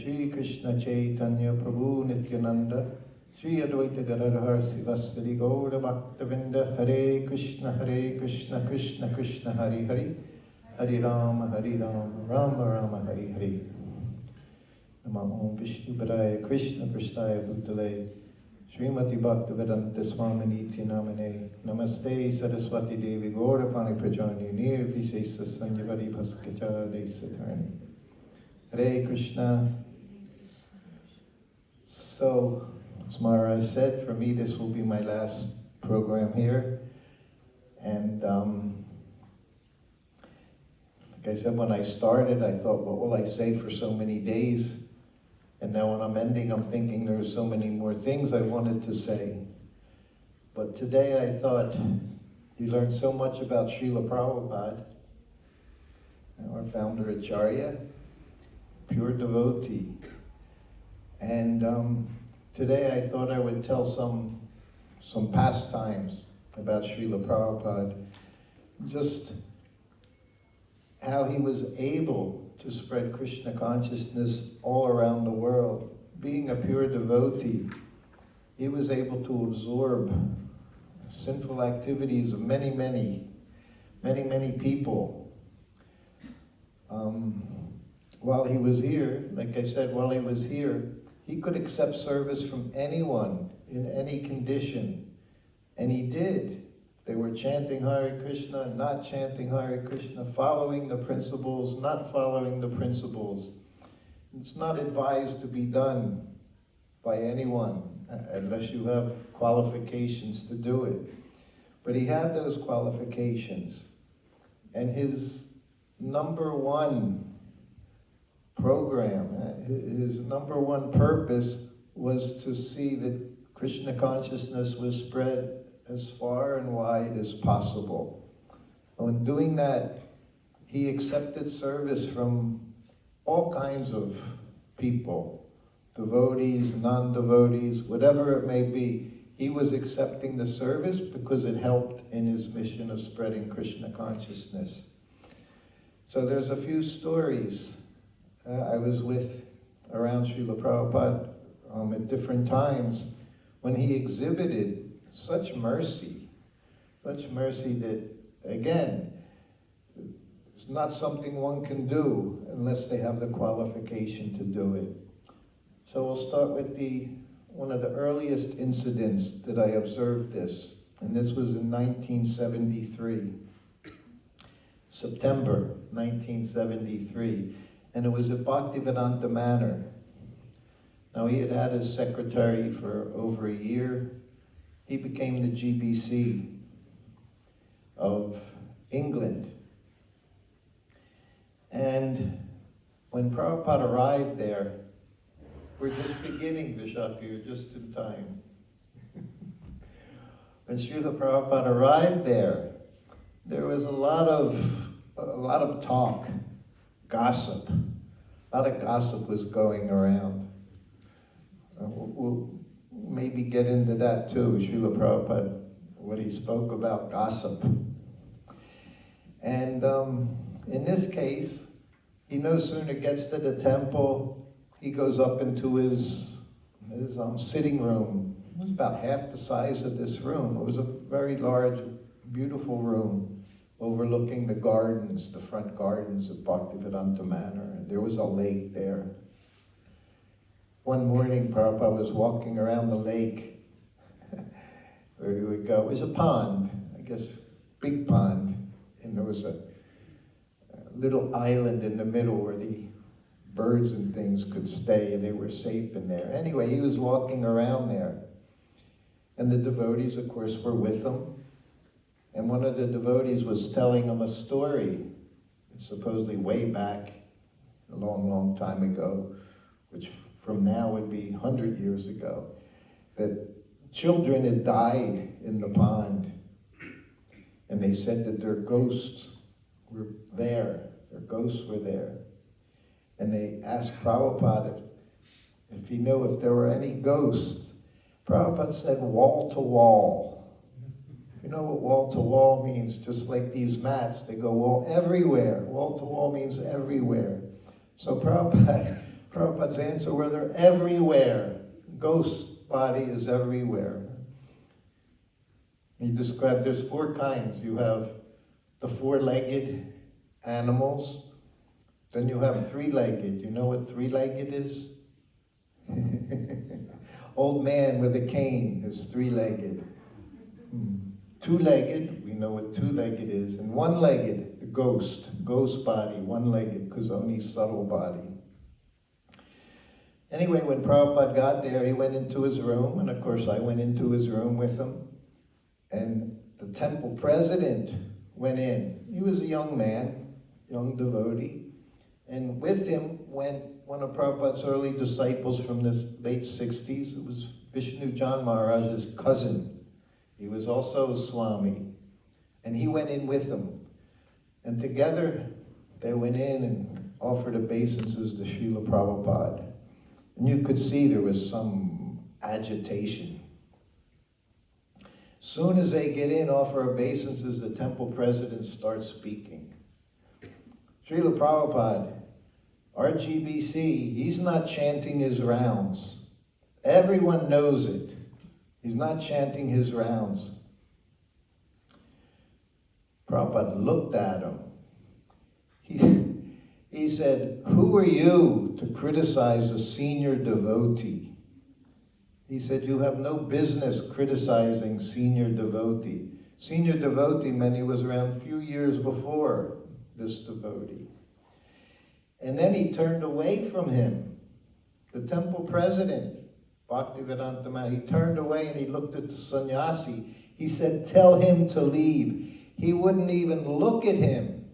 Shri Krishna Chaitanya Prabhu Nityananda, Shri Advaita Gadadhar Sivasari Gaura Bhaktavinda, Hare Krishna, Krishna Krishna, Hare Hare, Hare Rama, Rama Rama, Hare Hare. Namo Om Vishnu Padaya Krishna Prasthaya Bhutale, Srimati Bhaktivedanta Swami Niti Namane, Namaste Saraswati Devi Gaurapani Prajani, Nir Visesa Sanjavari Bhaskacha Desatarni. Hare Krishna. So, as Maharaj said, for me this will be my last program here. And like I said, when I started, I thought, what will I say for so many days? And now when I'm ending, I'm thinking there are so many more things I wanted to say. But today I thought, you learned so much about Srila Prabhupada, our founder Acharya, pure devotee. And today I thought I would tell some pastimes about Srila Prabhupada, just how he was able to spread Krishna consciousness all around the world. Being a pure devotee, he was able to absorb sinful activities of many people. While he was here, like I said, while he was here, he could accept service from anyone in any condition, and he did. They were chanting Hare Krishna, not chanting Hare Krishna, following the principles, not following the principles. It's not advised to be done by anyone unless you have qualifications to do it. But he had those qualifications. And his number one program, his number one purpose was to see that Krishna consciousness was spread as far and wide as possible. And in doing that, he accepted service from all kinds of people, devotees, non-devotees, whatever it may be. He was accepting the service because it helped in his mission of spreading Krishna consciousness. So there's a few stories I was with around Srila Prabhupada at different times when he exhibited such mercy that, again, it's not something one can do unless they have the qualification to do it. So we'll start with one of the earliest incidents that I observed this, and this was in 1973, September 1973, and it was at Bhaktivedanta Manor. Now he had his secretary for over a year. He became the GBC of England. And when Prabhupada arrived there, we're just beginning, Vishaka, you're just in time. When Srila Prabhupada arrived there was a lot of talk, gossip. A lot of gossip was going around. We'll maybe get into that too, Srila Prabhupada, what he spoke about gossip. And in this case, he no sooner gets to the temple, he goes up into his sitting room. It was about half the size of this room. It was a very large, beautiful room overlooking the gardens, the front gardens of Bhaktivedanta Manor. And there was a lake there. One morning, Prabhupada was walking around the lake where he would go. It was a pond, I guess, big pond, and there was a little island in the middle where the birds and things could stay, and they were safe in there. Anyway, he was walking around there, and the devotees, of course, were with him, and one of the devotees was telling him a story, supposedly way back, a long time ago, which from now would be 100 years ago, that children had died in the pond, and they said that their ghosts were there. Their ghosts were there. And they asked Prabhupada if he knew if there were any ghosts. Prabhupada said wall to wall. You know what wall to wall means? Just like these mats, they go wall everywhere. Wall to wall means everywhere. So Prabhupada Prabhupada's answer were they're everywhere. Ghost body is everywhere. He described there's 4 kinds. You have the 4-legged animals. Then you have 3-legged. You know what 3-legged is? Old man with a cane is 3-legged. 2-legged, we know what 2-legged is. And 1-legged, the ghost body, 1-legged, because only subtle body. Anyway, when Prabhupada got there, he went into his room, and of course I went into his room with him. And the temple president went in. He was a young man, young devotee. And with him went one of Prabhupada's early disciples from the late 60s. It was Vishnu Jan Maharaj's cousin. He was also a Swami. And he went in with him. And together they went in and offered obeisances to Srila Prabhupada. And you could see there was some agitation. Soon as they get in, offer obeisances, the temple president starts speaking. Srila Prabhupada, RGBC, he's not chanting his rounds. Everyone knows it. He's not chanting his rounds. Prabhupada looked at him. He said, "Who are you to criticize a senior devotee?" He said, "You have no business criticizing senior devotee." Senior devotee meant he was around a few years before this devotee. And then he turned away from him. The temple president, Bhaktivedanta Maharaj, he turned away and he looked at the sannyasi. He said, "Tell him to leave." He wouldn't even look at him,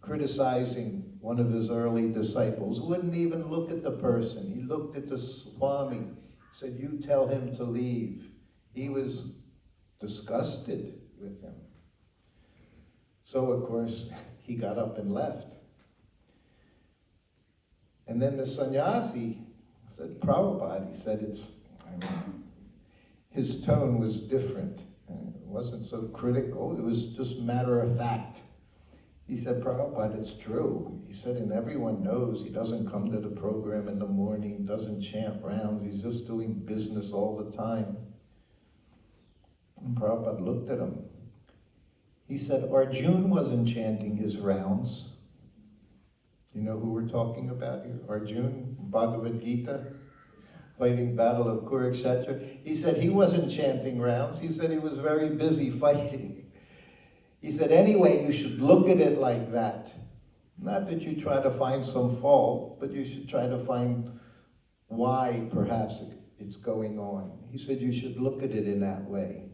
criticizing one of his early disciples. Wouldn't even look at the person. He looked at the Swami. Said, "You tell him to leave." He was disgusted with him. So, of course, he got up and left. And then the sannyasi said, "Prabhupada," he said, his tone was different. It wasn't so critical. It was just matter of fact. He said, "Prabhupada, it's true." He said, and everyone knows he doesn't come to the program in the morning, doesn't chant rounds, he's just doing business all the time. And Prabhupada looked at him. He said, Arjuna wasn't chanting his rounds. You know who we're talking about here? Arjuna, Bhagavad Gita, fighting battle of Kurukshetra. He said he wasn't chanting rounds. He said he was very busy fighting. He said, anyway, you should look at it like that. Not that you try to find some fault, but you should try to find why perhaps it's going on. He said you should look at it in that way.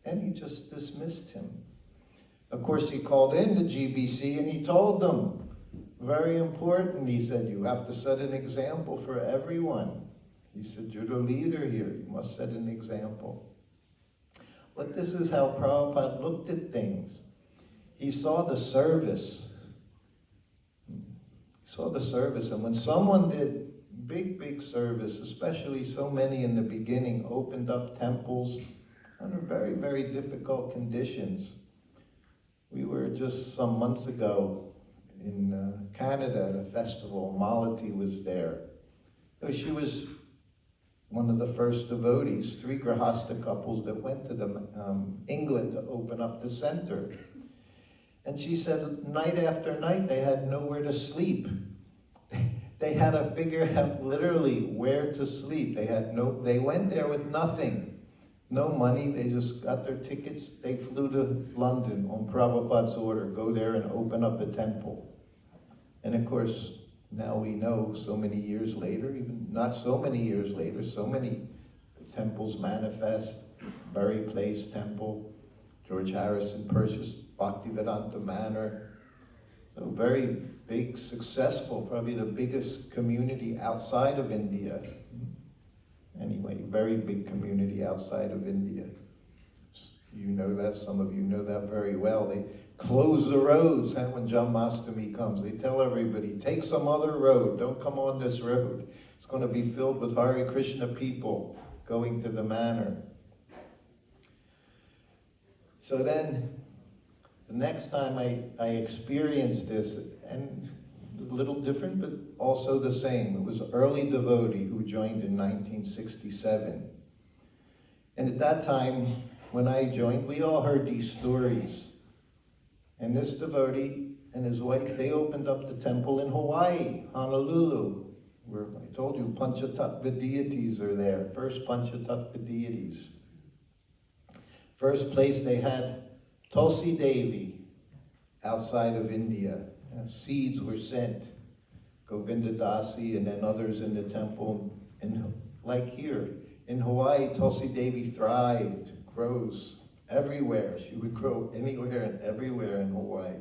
And he just dismissed him. Of course, he called in the GBC and he told them, very important, he said, you have to set an example for everyone. He said, you're the leader here, you must set an example. But this is how Prabhupada looked at things. He saw the service. He saw the service, and when someone did big service, especially so many in the beginning, opened up temples under very, very difficult conditions. We were just some months ago in Canada at a festival. Malati was there. She was one of the first devotees, 3 Grahasta couples that went to England to open up the center. And she said night after night they had nowhere to sleep. They had to figure out literally where to sleep. They went there with nothing. No money, they just got their tickets. They flew to London on Prabhupada's order, go there and open up a temple. And of course, now we know so many years later, even not so many years later, so many temples manifest. Bury Place Temple, George Harrison purchased Bhaktivedanta Manor. So very big, successful, probably the biggest community outside of India. Anyway, very big community outside of India. You know that, some of you know that very well. They close the roads when Janmashtami comes. They tell everybody, take some other road, don't come on this road. It's going to be filled with Hare Krishna people going to the manor. So then, the next time I experienced this, and was a little different, but also the same. It was an early devotee who joined in 1967. And at that time, when I joined, we all heard these stories. And this devotee and his wife, they opened up the temple in Hawaii, Honolulu, where I told you Panchatattva deities are there, first Panchatattva deities. First place they had Tulsi Devi outside of India. Seeds were sent, Govinda Dasi and then others in the temple. And like here, in Hawaii, Tulsi Devi thrived, grows everywhere. She would grow anywhere and everywhere in Hawaii.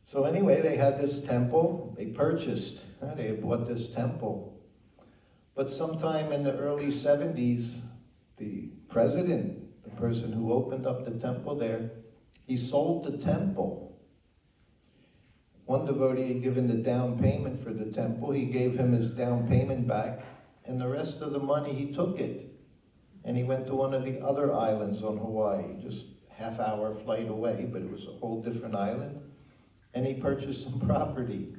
So anyway, they had this temple, they purchased, they had bought this temple. But sometime in the early 70s, the president, the person who opened up the temple there, he sold the temple. One devotee had given the down payment for the temple. He gave him his down payment back, and the rest of the money, he took it. And he went to one of the other islands on Hawaii, just half-hour flight away, but it was a whole different island. And he purchased some property.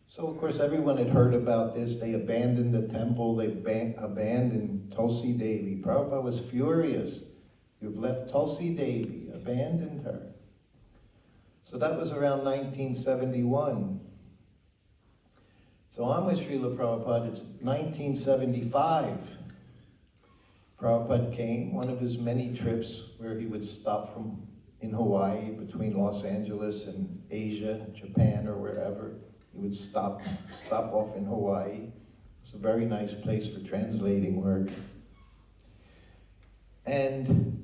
So, of course, everyone had heard about this. They abandoned the temple. They abandoned Tulsi Devi. Prabhupada was furious. You've left Tulsi Devi, abandoned her. So that was around 1971. So I'm with Srila Prabhupada. It's 1975. Prabhupada came, one of his many trips where he would stop in Hawaii, between Los Angeles and Asia, Japan, or wherever. He would stop off in Hawaii. It's a very nice place for translating work. And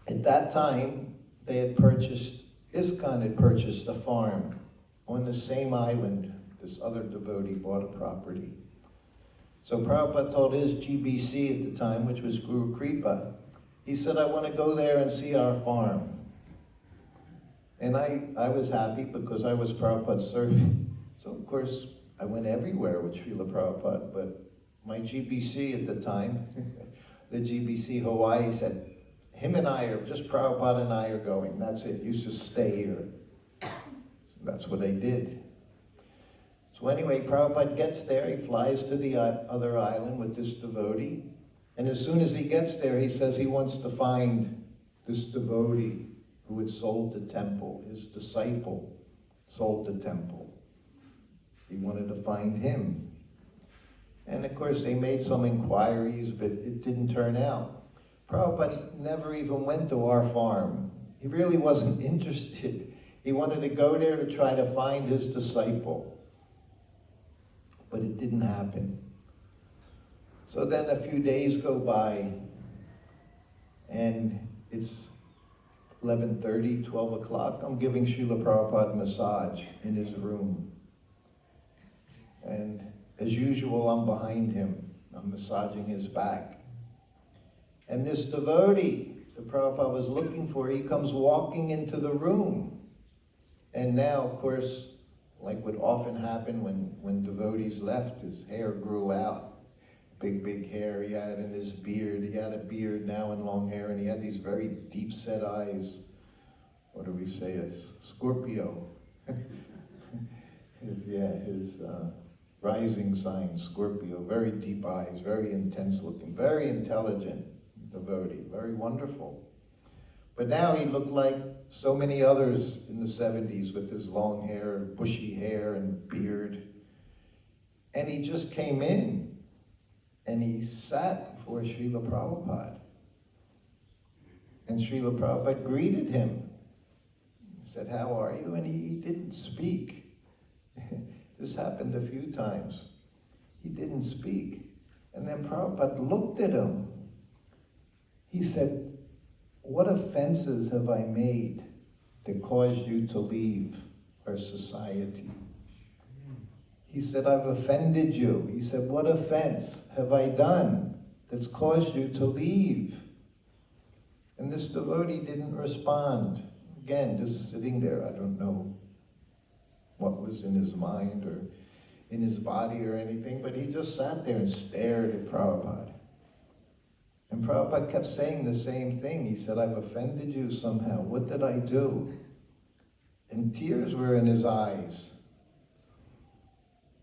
at that time, they had purchased, ISKCON had purchased a farm on the same island. This other devotee bought a property. So Prabhupada told his GBC at the time, which was Guru Kripa, he said, I want to go there and see our farm. And I was happy because I was Prabhupada's servant. So of course, I went everywhere with Srila Prabhupada, but my GBC at the time, the GBC Hawaii said, him and I are, just Prabhupada and I are going, that's it, you just stay here. So that's what I did. So anyway, Prabhupada gets there, he flies to the other island with this devotee, and as soon as he gets there, he says he wants to find this devotee who had sold the temple. His disciple sold the temple. He wanted to find him. And of course, they made some inquiries, but it didn't turn out. Prabhupada never even went to our farm. He really wasn't interested. He wanted to go there to try to find his disciple. But it didn't happen. So then a few days go by, and it's 11:30, 12 o'clock. I'm giving Srila Prabhupada a massage in his room. And as usual, I'm behind him. I'm massaging his back. And this devotee that Prabhupada was looking for, he comes walking into the room. And now, of course, like would often happen when devotees left, his hair grew out. Big hair he had in his beard. He had a beard now and long hair, and he had these very deep set eyes. What do we say? A Scorpio. his rising sign, Scorpio. Very deep eyes, very intense looking, very intelligent devotee, very wonderful. But now he looked like so many others in the 70s with his long hair, bushy hair, and beard. And he just came in. And he sat before Srila Prabhupada. And Srila Prabhupada greeted him. He said, how are you? And he didn't speak. This happened a few times. He didn't speak. And then Prabhupada looked at him. He said, what offenses have I made that caused you to leave our society? He said, I've offended you. He said, what offense have I done that's caused you to leave? And this devotee didn't respond. Again, just sitting there. I don't know what was in his mind or in his body or anything, but he just sat there and stared at Prabhupada. And Prabhupada kept saying the same thing. He said, I've offended you somehow. What did I do? and tears were in his eyes.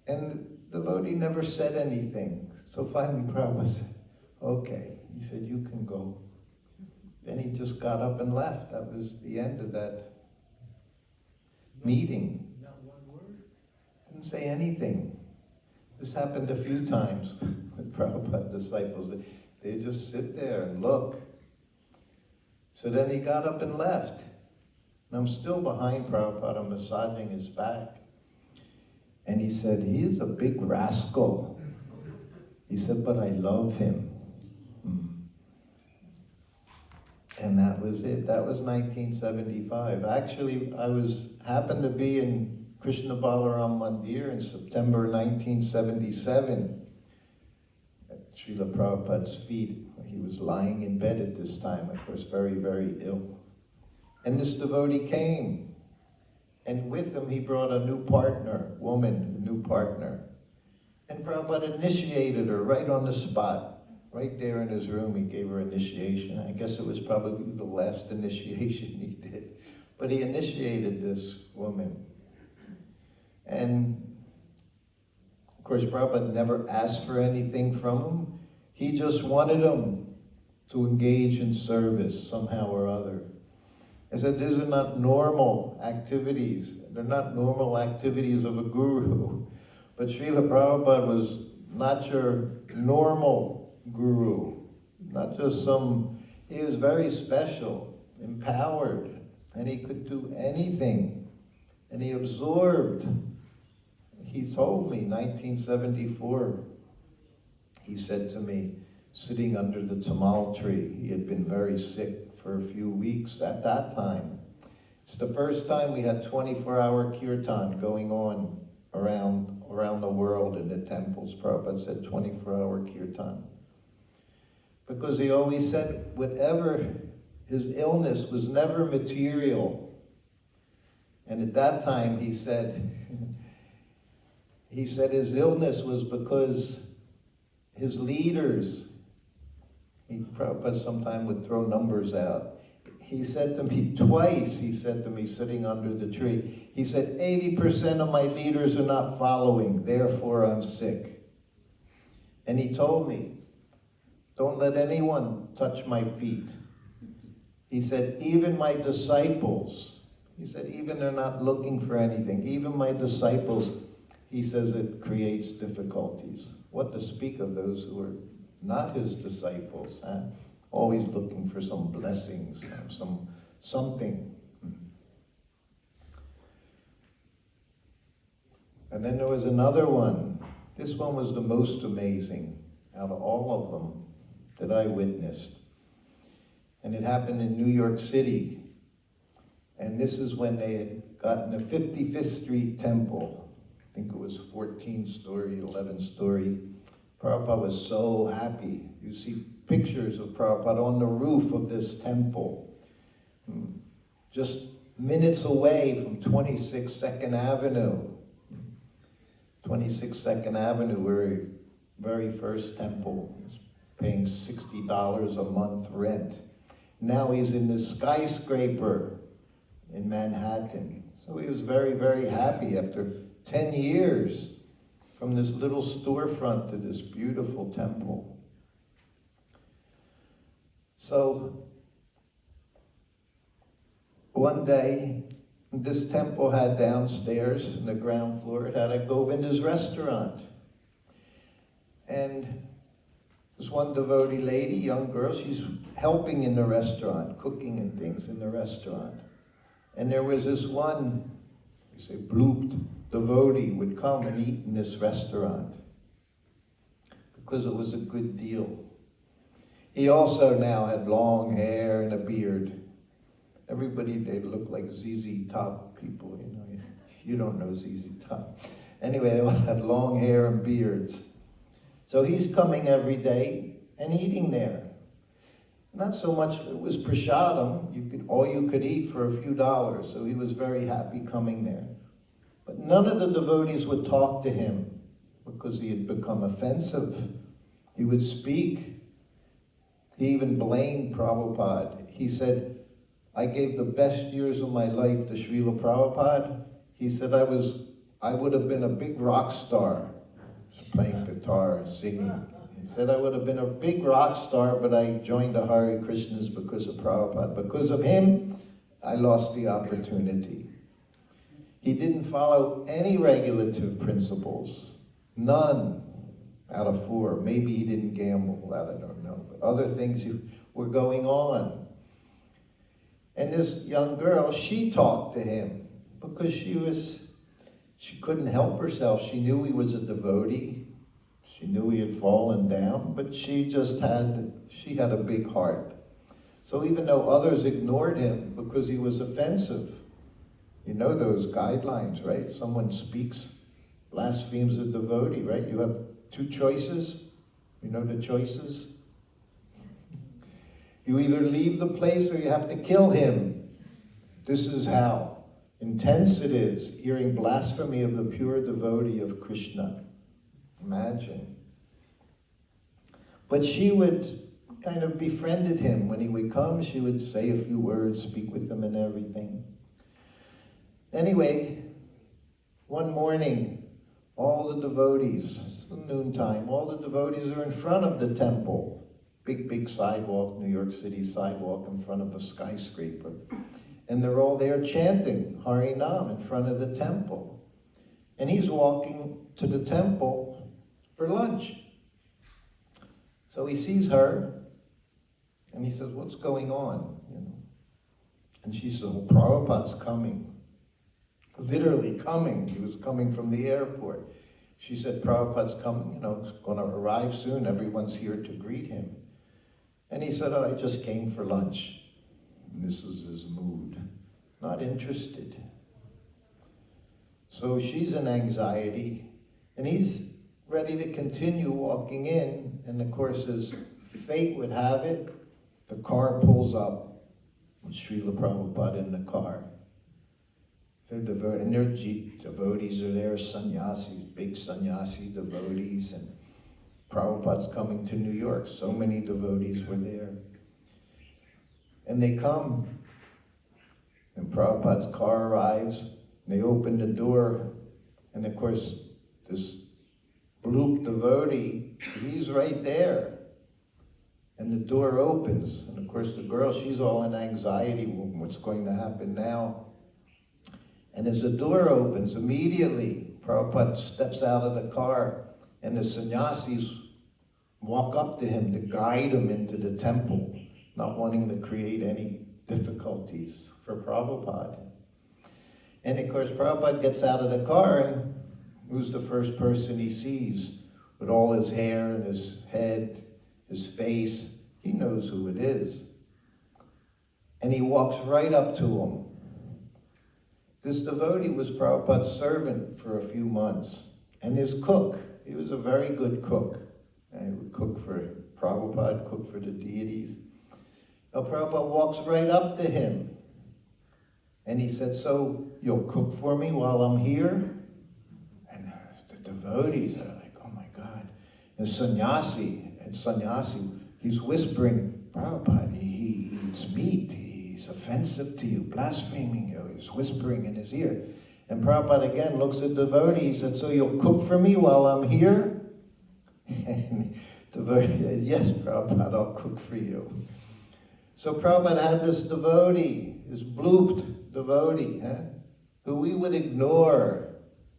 And the devotee never said anything. So finally Prabhupada said, okay. He said, you can go. Then he just got up and left. That was the end of that meeting. Not one word? Didn't say anything. This happened a few times with Prabhupada disciples. They just sit there and look. So then he got up and left. And I'm still behind Prabhupada, massaging his back. And he said, he is a big rascal. He said, but I love him. And that was it. That was 1975. Actually, I happened to be in Krishna Balaram Mandir in September 1977 at Srila Prabhupada's feet. He was lying in bed at this time, of course, very, very ill. And this devotee came. And with him, he brought a new partner, woman, a new partner. And Prabhupada initiated her right on the spot. Right there in his room, he gave her initiation. I guess it was probably the last initiation he did. But he initiated this woman. And, of course, Prabhupada never asked for anything from him. He just wanted him to engage in service somehow or other. I said, these are not normal activities. They're not normal activities of a guru. But Srila Prabhupada was not your normal guru, not just he was very special, empowered, and he could do anything. And he absorbed. He told me, 1974, he said to me, sitting under the tamal tree, he had been very sick for a few weeks at that time. It's the first time we had 24-hour kirtan going on around the world in the temples. Prabhupada said 24-hour kirtan. Because he always said whatever his illness was never material. And at that time he said his illness was because his leaders, Prabhupada sometimes would throw numbers out. He said to me twice, sitting under the tree, he said, 80% of my leaders are not following, therefore I'm sick. And he told me, don't let anyone touch my feet. He said, even my disciples, he said, even they're not looking for anything. Even my disciples, he says, it creates difficulties. What to speak of those who are not his disciples, huh? Always looking for some blessings, something. And then there was another one. This one was the most amazing out of all of them that I witnessed. And it happened in New York City. And this is when they had gotten a 55th Street temple. I think it was 14-story, 11-story. Prabhupada was so happy. You see pictures of Prabhupada on the roof of this temple. Just minutes away from 26 Second Avenue. 26 Second Avenue, where very first temple was paying $60 a month rent. Now he's in this skyscraper in Manhattan. So he was very, very happy after 10 years from this little storefront to this beautiful temple. So one day, this temple had downstairs in the ground floor, it had a Govinda's restaurant. And this one devotee lady, young girl, she's helping in the restaurant, cooking and things in the restaurant. And there was this one, you say, blooped devotee would come and eat in this restaurant because it was a good deal. He also now had long hair and a beard. Everybody, they looked like ZZ Top people, you know. You don't know ZZ Top. Anyway, they all had long hair and beards. So he's coming every day and eating there. Not so much, it was prasadam, all you could eat for a few dollars, so he was very happy coming there. But none of the devotees would talk to him because he had become offensive. He would speak. He even blamed Prabhupada. He said, I gave the best years of my life to Srila Prabhupada. He said I would have been a big rock star, playing guitar and singing. He said I would have been a big rock star, but I joined the Hare Krishnas because of Prabhupada. Because of him, I lost the opportunity. He didn't follow any regulative principles, none out of 4. Maybe he didn't gamble, that I don't know, but other things were going on. And this young girl, she talked to him because she couldn't help herself. She knew he was a devotee. She knew he had fallen down, but she had a big heart. So even though others ignored him because he was offensive, you know those guidelines, right? Someone speaks, blasphemes a devotee, right? You have 2 choices. You know the choices? You either leave the place or you have to kill him. This is how intense it is, hearing blasphemy of the pure devotee of Krishna. Imagine. But she would kind of befriended him. When he would come, she would say a few words, speak with him and everything. Anyway, one morning, all the devotees, it's noontime, all the devotees are in front of the temple. Big sidewalk, New York City sidewalk in front of a skyscraper. And they're all there chanting Hari Nam in front of the temple. And he's walking to the temple for lunch. So he sees her, and he says, what's going on? You know? And she says, well, Prabhupada's coming. Literally coming. He was coming from the airport. She said, Prabhupada's coming, he's going to arrive soon. Everyone's here to greet him. And he said, I just came for lunch. And this was his mood. Not interested. So she's in anxiety, and he's ready to continue walking in. And of course, as fate would have it, the car pulls up with Srila Prabhupada in the car. They're devoted, and their devotees are there, sannyasis, big sannyasi devotees, and Prabhupada's coming to New York. So many devotees were there. And they come, and Prabhupada's car arrives, and they open the door, and of course, this bloop devotee, he's right there. And the door opens, and of course the girl, she's all in anxiety, what's going to happen now? And as the door opens, immediately, Prabhupada steps out of the car, and the sannyasis walk up to him to guide him into the temple, not wanting to create any difficulties for Prabhupada. And of course, Prabhupada gets out of the car, and who's the first person he sees? With all his hair and his head, his face, he knows who it is. And he walks right up to him. This devotee was Prabhupada's servant for a few months, and his cook. He was a very good cook. And he would cook for Prabhupada, cook for the deities. Now Prabhupada walks right up to him, and he said, so you'll cook for me while I'm here? And the devotees are like, oh my God. And sannyasi, he's whispering, Prabhupada, he eats meat, he's offensive to you, blaspheming you, he's whispering in his ear. And Prabhupada again looks at the devotee, he said, so you'll cook for me while I'm here? And the devotee said, yes, Prabhupada, I'll cook for you. So Prabhupada had this devotee, this blooped devotee, who we would ignore,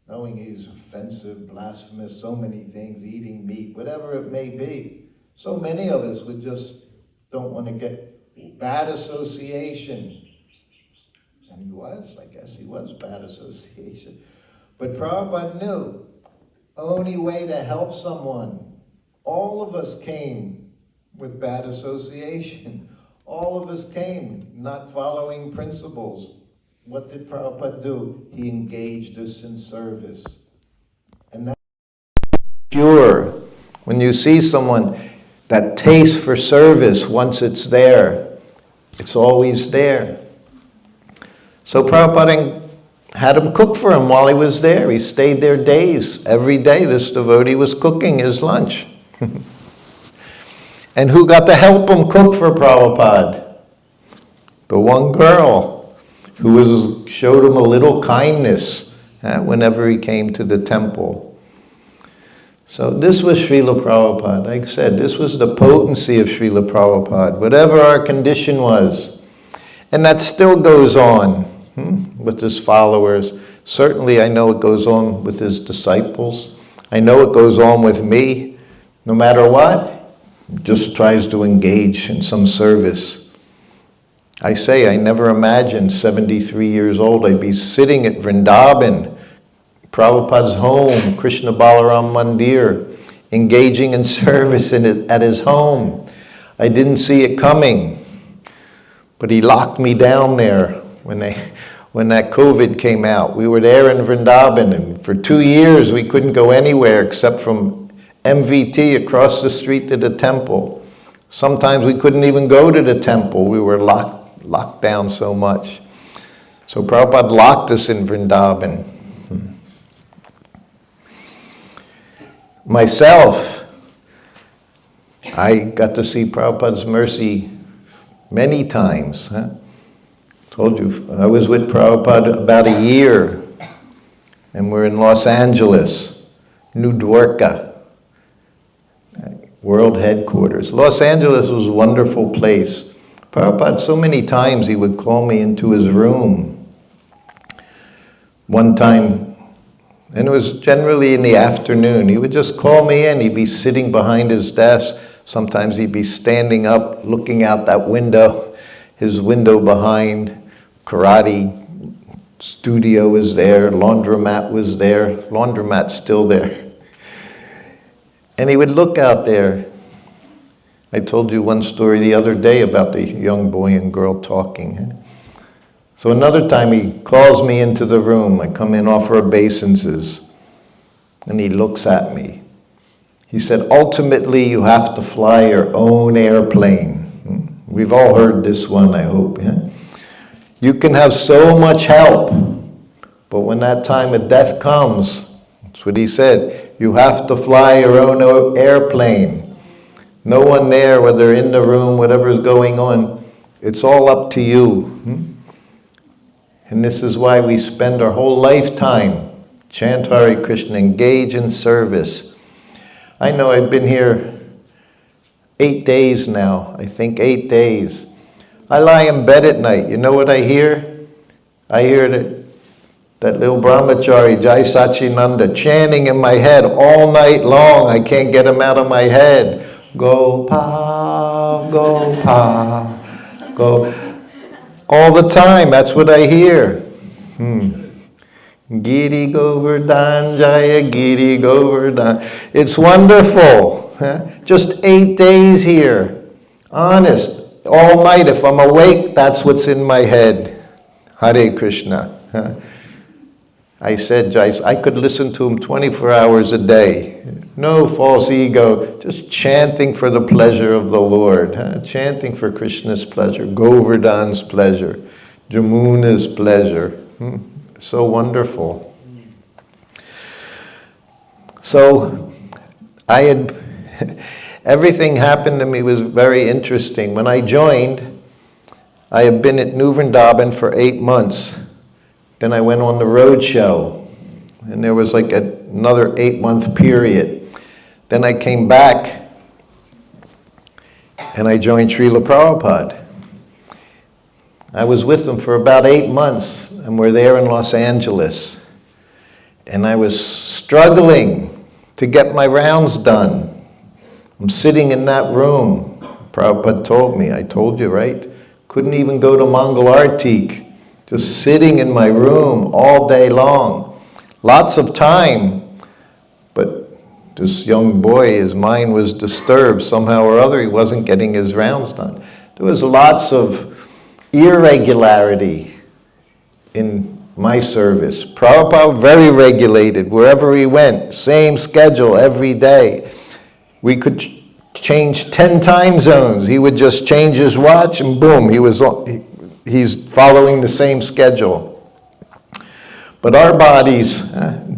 knowing he's offensive, blasphemous, so many things, eating meat, whatever it may be. So many of us would just don't want to get bad association. And he was, I guess he was bad association. But Prabhupada knew, only way to help someone. All of us came with bad association. All of us came not following principles. What did Prabhupada do? He engaged us in service. And that's pure. When you see someone, that taste for service, once it's there, it's always there. So Prabhupada had him cook for him while he was there. He stayed there days. Every day this devotee was cooking his lunch. And who got to help him cook for Prabhupada? The one girl who showed him a little kindness whenever he came to the temple. So this was Srila Prabhupada. Like I said, this was the potency of Srila Prabhupada, whatever our condition was. And that still goes on with his followers. Certainly I know it goes on with his disciples. I know it goes on with me. No matter what, just tries to engage in some service. I say, I never imagined 73 years old I'd be sitting at Vrindavan, Prabhupada's home, Krishna Balaram Mandir, engaging in service at his home. I didn't see it coming, but he locked me down there when that COVID came out. We were there in Vrindavan, and for 2 years we couldn't go anywhere except from MVT across the street to the temple. Sometimes we couldn't even go to the temple. We were locked down so much. So Prabhupada locked us in Vrindavan. Myself, I got to see Prabhupada's mercy many times. Told you, I was with Prabhupada about a year, and we're in Los Angeles, New Dwarka, world headquarters. Los Angeles was a wonderful place. Prabhupada, so many times he would call me into his room. One time, and it was generally in the afternoon, he would just call me in. He'd be sitting behind his desk. Sometimes he'd be standing up, looking out that window, his window behind. Karate studio was there, laundromat was there, laundromat's still there. And he would look out there. I told you one story the other day about the young boy and girl talking. So another time he calls me into the room. I come in, offer obeisances, and he looks at me. He said, ultimately you have to fly your own airplane. We've all heard this one, I hope. You can have so much help, but when that time of death comes, that's what he said, you have to fly your own airplane. No one there, whether in the room, whatever's going on, it's all up to you. And this is why we spend our whole lifetime, chant Hare Krishna, engage in service. I know I've been here 8 days now, I think 8 days. I lie in bed at night, you know what I hear? I hear that little brahmachari, Jai Sachinanda, chanting in my head all night long. I can't get him out of my head. Gopal, Gopal, go. All the time, that's what I hear. Giri Govardhan, Jaya Giri Govardhan. It's wonderful. Just 8 days here. Honest. All night, if I'm awake, that's what's in my head. Hare Krishna. I said, Jais, I could listen to him 24 hours a day. No false ego, just chanting for the pleasure of the Lord. Chanting for Krishna's pleasure, Govardhan's pleasure, Jamuna's pleasure. So wonderful. So, everything happened to me was very interesting. When I joined, I had been at New Vrindavan for 8 months. Then I went on the road show, and there was like another 8-month period. Then I came back, and I joined Srila Prabhupada. I was with them for about 8 months, and we're there in Los Angeles. And I was struggling to get my rounds done. I'm sitting in that room. Prabhupada told me, I told you, right? Couldn't even go to Mangal Artik. Just sitting in my room all day long. Lots of time, but this young boy, his mind was disturbed somehow or other. He wasn't getting his rounds done. There was lots of irregularity in my service. Prabhupada, very regulated. Wherever he went, same schedule every day. We could change 10 time zones. He would just change his watch and boom, he's following the same schedule. But our bodies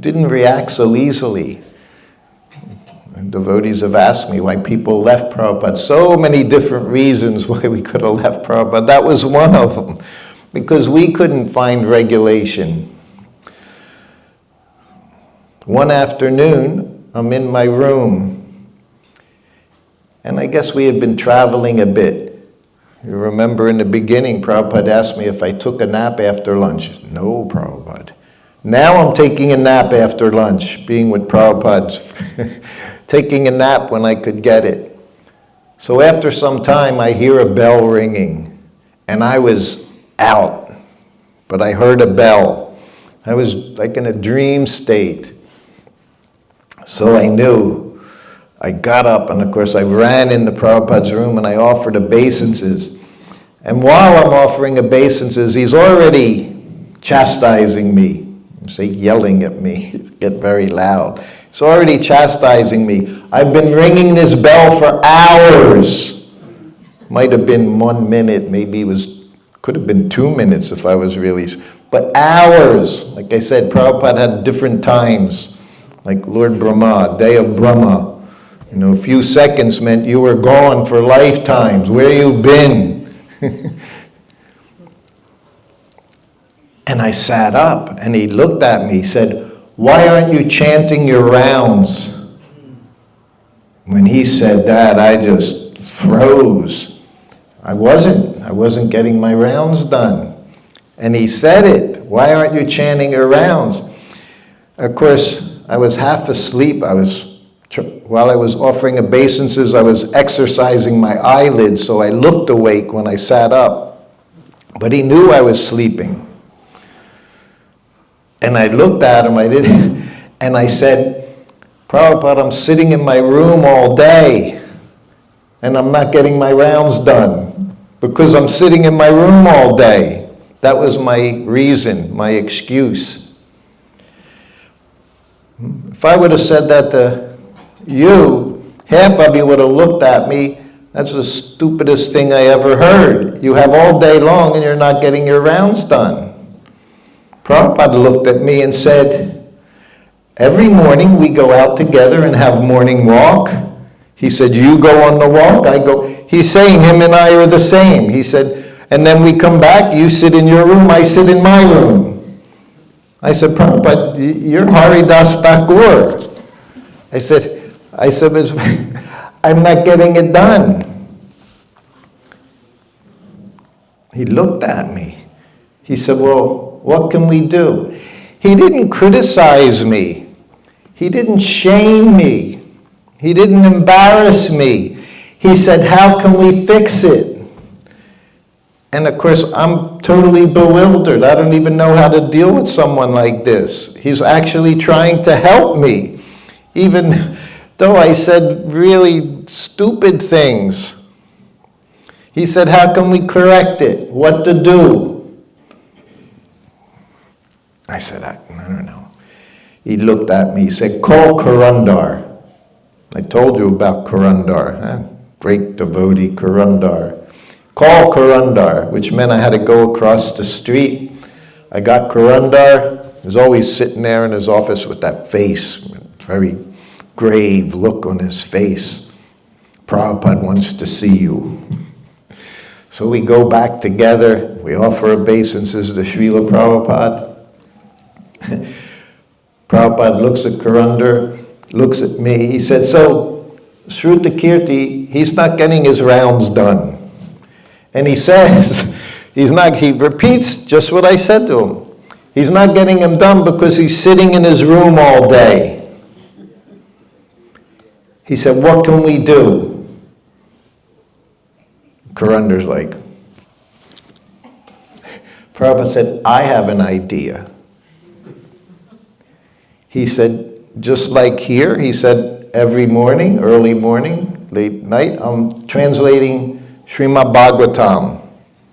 didn't react so easily. And devotees have asked me why people left Prabhupada. So many different reasons why we could have left Prabhupada. That was one of them, because we couldn't find regulation. One afternoon, I'm in my room, and I guess we had been traveling a bit. You remember in the beginning, Prabhupada asked me if I took a nap after lunch. No, Prabhupada. Now I'm taking a nap after lunch, being with Prabhupada, taking a nap when I could get it. So after some time, I hear a bell ringing, and I was out, but I heard a bell. I was like in a dream state. So I knew. I got up, and of course I ran into Prabhupada's room, and I offered obeisances. And while I'm offering obeisances, he's already chastising me. Say, yelling at me, get very loud. He's already chastising me. I've been ringing this bell for hours. Might have been 1 minute, maybe could have been 2 minutes if I was really, but hours. Like I said, Prabhupada had different times, like Lord Brahma, day of Brahma. You know, a few seconds meant you were gone for lifetimes. Where you been? And I sat up, and he looked at me, he said, why aren't you chanting your rounds? When he said that, I just froze. I wasn't getting my rounds done. And he said it, why aren't you chanting your rounds? Of course, I was half asleep. While I was offering obeisances, I was exercising my eyelids, so I looked awake when I sat up. But he knew I was sleeping. And I looked at him, and I said, Prabhupada, I'm sitting in my room all day, and I'm not getting my rounds done, because I'm sitting in my room all day. That was my reason, my excuse. If I would have said that to you, half of you would have looked at me, that's the stupidest thing I ever heard. You have all day long and you're not getting your rounds done. Prabhupada looked at me and said, every morning we go out together and have morning walk. He said, you go on the walk, I go. He's saying him and I are the same. He said, and then we come back, you sit in your room, I sit in my room. I said, Prabhupada, you're Haridas Thakur. I said, I'm not getting it done. He looked at me. He said, well, what can we do? He didn't criticize me. He didn't shame me. He didn't embarrass me. He said, how can we fix it? And of course, I'm totally bewildered. I don't even know how to deal with someone like this. He's actually trying to help me, even though I said really stupid things. He said, how can we correct it? What to do? I said, I don't know. He looked at me, he said, call Kurandar. I told you about Kurandar, great devotee Kurandar. Call Kurandar, which meant I had to go across the street. I got Kurandar. He was always sitting there in his office with that face, very grave look on his face. Prabhupada wants to see you. So we go back together. We offer obeisances to Srila Prabhupada. Prabhupada looks at Kurandar, looks at me. He said, so Sruta Kirti, he's not getting his rounds done. And he says, he repeats just what I said to him. He's not getting them done because he's sitting in his room all day. He said, what can we do? Kurandar's like, Prabhupada said, I have an idea. He said, just like here, he said, every morning, early morning, late night, I'm translating Srimad Bhagavatam.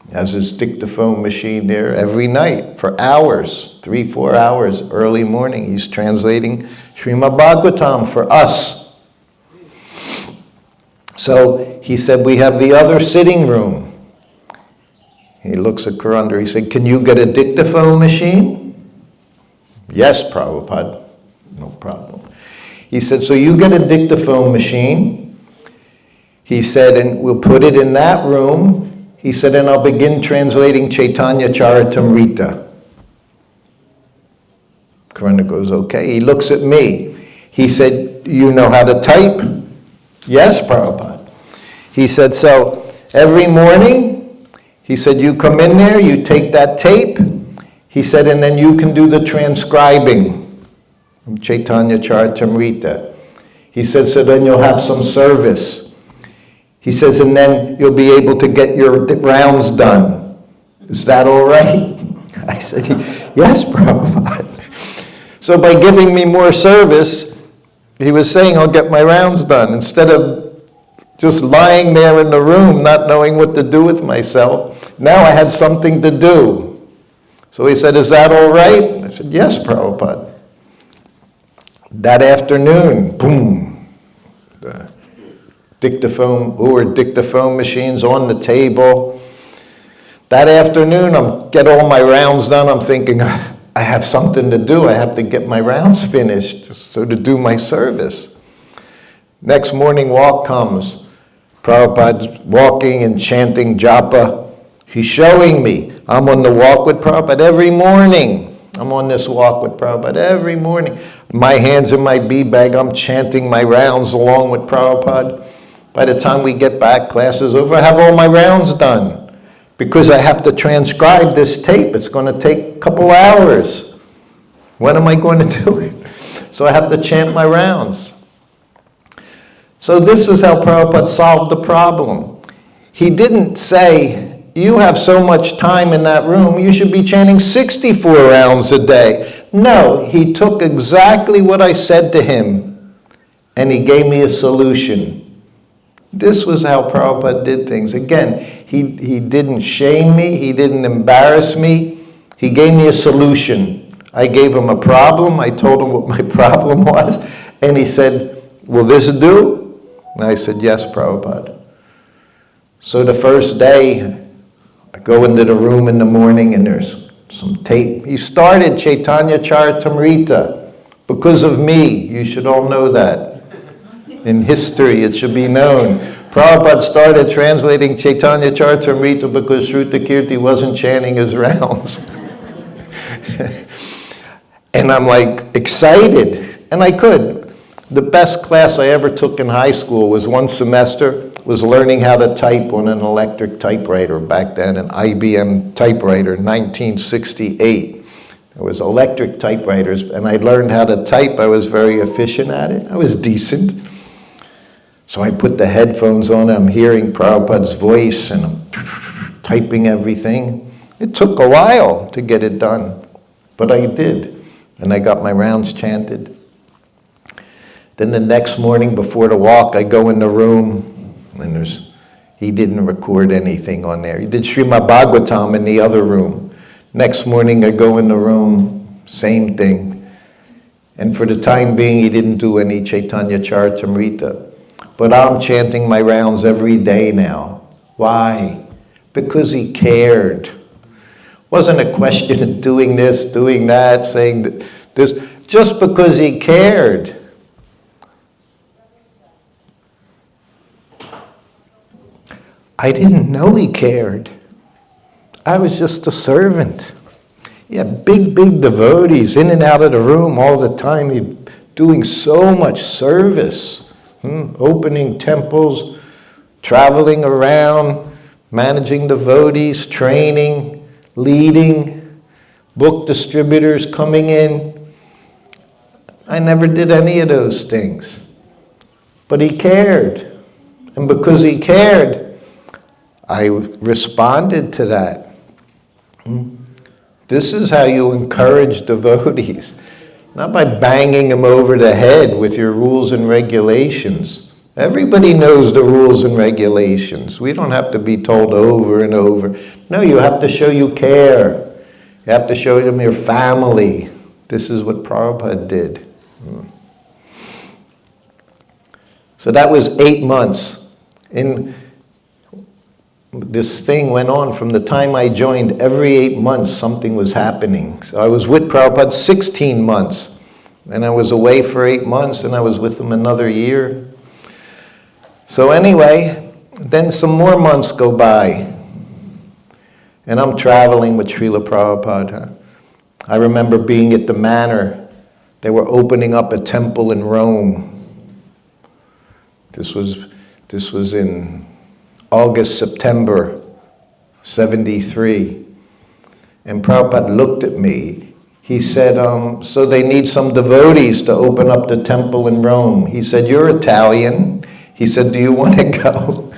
He has his dictaphone machine there every night for hours, 3-4 hours, early morning. He's translating Srimad Bhagavatam for us. So he said, we have the other sitting room. He looks at Kurandar, he said, can you get a dictaphone machine? Yes, Prabhupada. No problem. He said, so you get a dictaphone machine. He said, and we'll put it in that room. He said, and I'll begin translating Chaitanya Charitamrita. Karuna goes, okay. He looks at me. He said, you know how to type? Yes, Prabhupada. He said, so every morning, he said, you come in there, you take that tape. He said, and then you can do the transcribing from Chaitanya Charitamrita. He said, so then you'll have some service. He says, and then you'll be able to get your rounds done. Is that all right? I said, yes, Prabhupada. So by giving me more service, he was saying I'll get my rounds done. Instead of just lying there in the room, not knowing what to do with myself, now I had something to do. So he said, is that all right? I said, yes, Prabhupada. That afternoon, boom, the dictaphone machines on the table. That afternoon, I get all my rounds done. I'm thinking, I have something to do. I have to get my rounds finished, so to do my service. Next morning walk comes. Prabhupada's walking and chanting japa. He's showing me. I'm on the walk with Prabhupada every morning. I'm on this walk with Prabhupada every morning. My hands in my bead bag, I'm chanting my rounds along with Prabhupada. By the time we get back, class is over, I have all my rounds done. Because I have to transcribe this tape. It's going to take a couple hours. When am I going to do it? So I have to chant my rounds. So this is how Prabhupada solved the problem. He didn't say, you have so much time in that room, you should be chanting 64 rounds a day. No, he took exactly what I said to him, and he gave me a solution. This was how Prabhupada did things. Again, he didn't shame me, he didn't embarrass me, he gave me a solution. I gave him a problem, I told him what my problem was, and he said, will this do? And I said, yes, Prabhupada. So the first day, I go into the room in the morning and there's some tape. He started Chaitanya Charitamrita because of me. You should all know that. In history, it should be known. Prabhupada started translating Chaitanya Charitamrita because Sruta Kirti wasn't chanting his rounds. And I'm like excited. And I could. The best class I ever took in high school was one semester, was learning how to type on an electric typewriter back then, an IBM typewriter, 1968. There was electric typewriters, and I learned how to type. I was very efficient at it. I was decent. So I put the headphones on, and I'm hearing Prabhupada's voice, and I'm typing everything. It took a while to get it done, but I did. And I got my rounds chanted. Then the next morning before the walk, I go in the room, and he didn't record anything on there. He did Srimad Bhagavatam in the other room. Next morning, I go in the room, same thing. And for the time being, he didn't do any Chaitanya Charitamrita. But I'm chanting my rounds every day now. Why? Because he cared. Wasn't a question of doing this, doing that, saying this, just because he cared. I didn't know he cared. I was just a servant. Yeah, big devotees in and out of the room all the time. He's doing so much service, opening temples, traveling around, managing devotees, training, leading, book distributors coming in. I never did any of those things. But he cared. And because he cared, I responded to that. This is how you encourage devotees. Not by banging them over the head with your rules and regulations. Everybody knows the rules and regulations. We don't have to be told over and over. No, you have to show you care. You have to show them your family. This is what Prabhupada did. So that was 8 months. This thing went on from the time I joined. Every 8 months something was happening. So I was with Prabhupada 16 months. And I was away for 8 months, and I was with him another year. So anyway, then some more months go by, and I'm traveling with Srila Prabhupada. I remember being at the manor. They were opening up a temple in Rome. This was in August, September, 73. And Prabhupada looked at me. He said, so they need some devotees to open up the temple in Rome. He said, you're Italian. He said, do you want to go?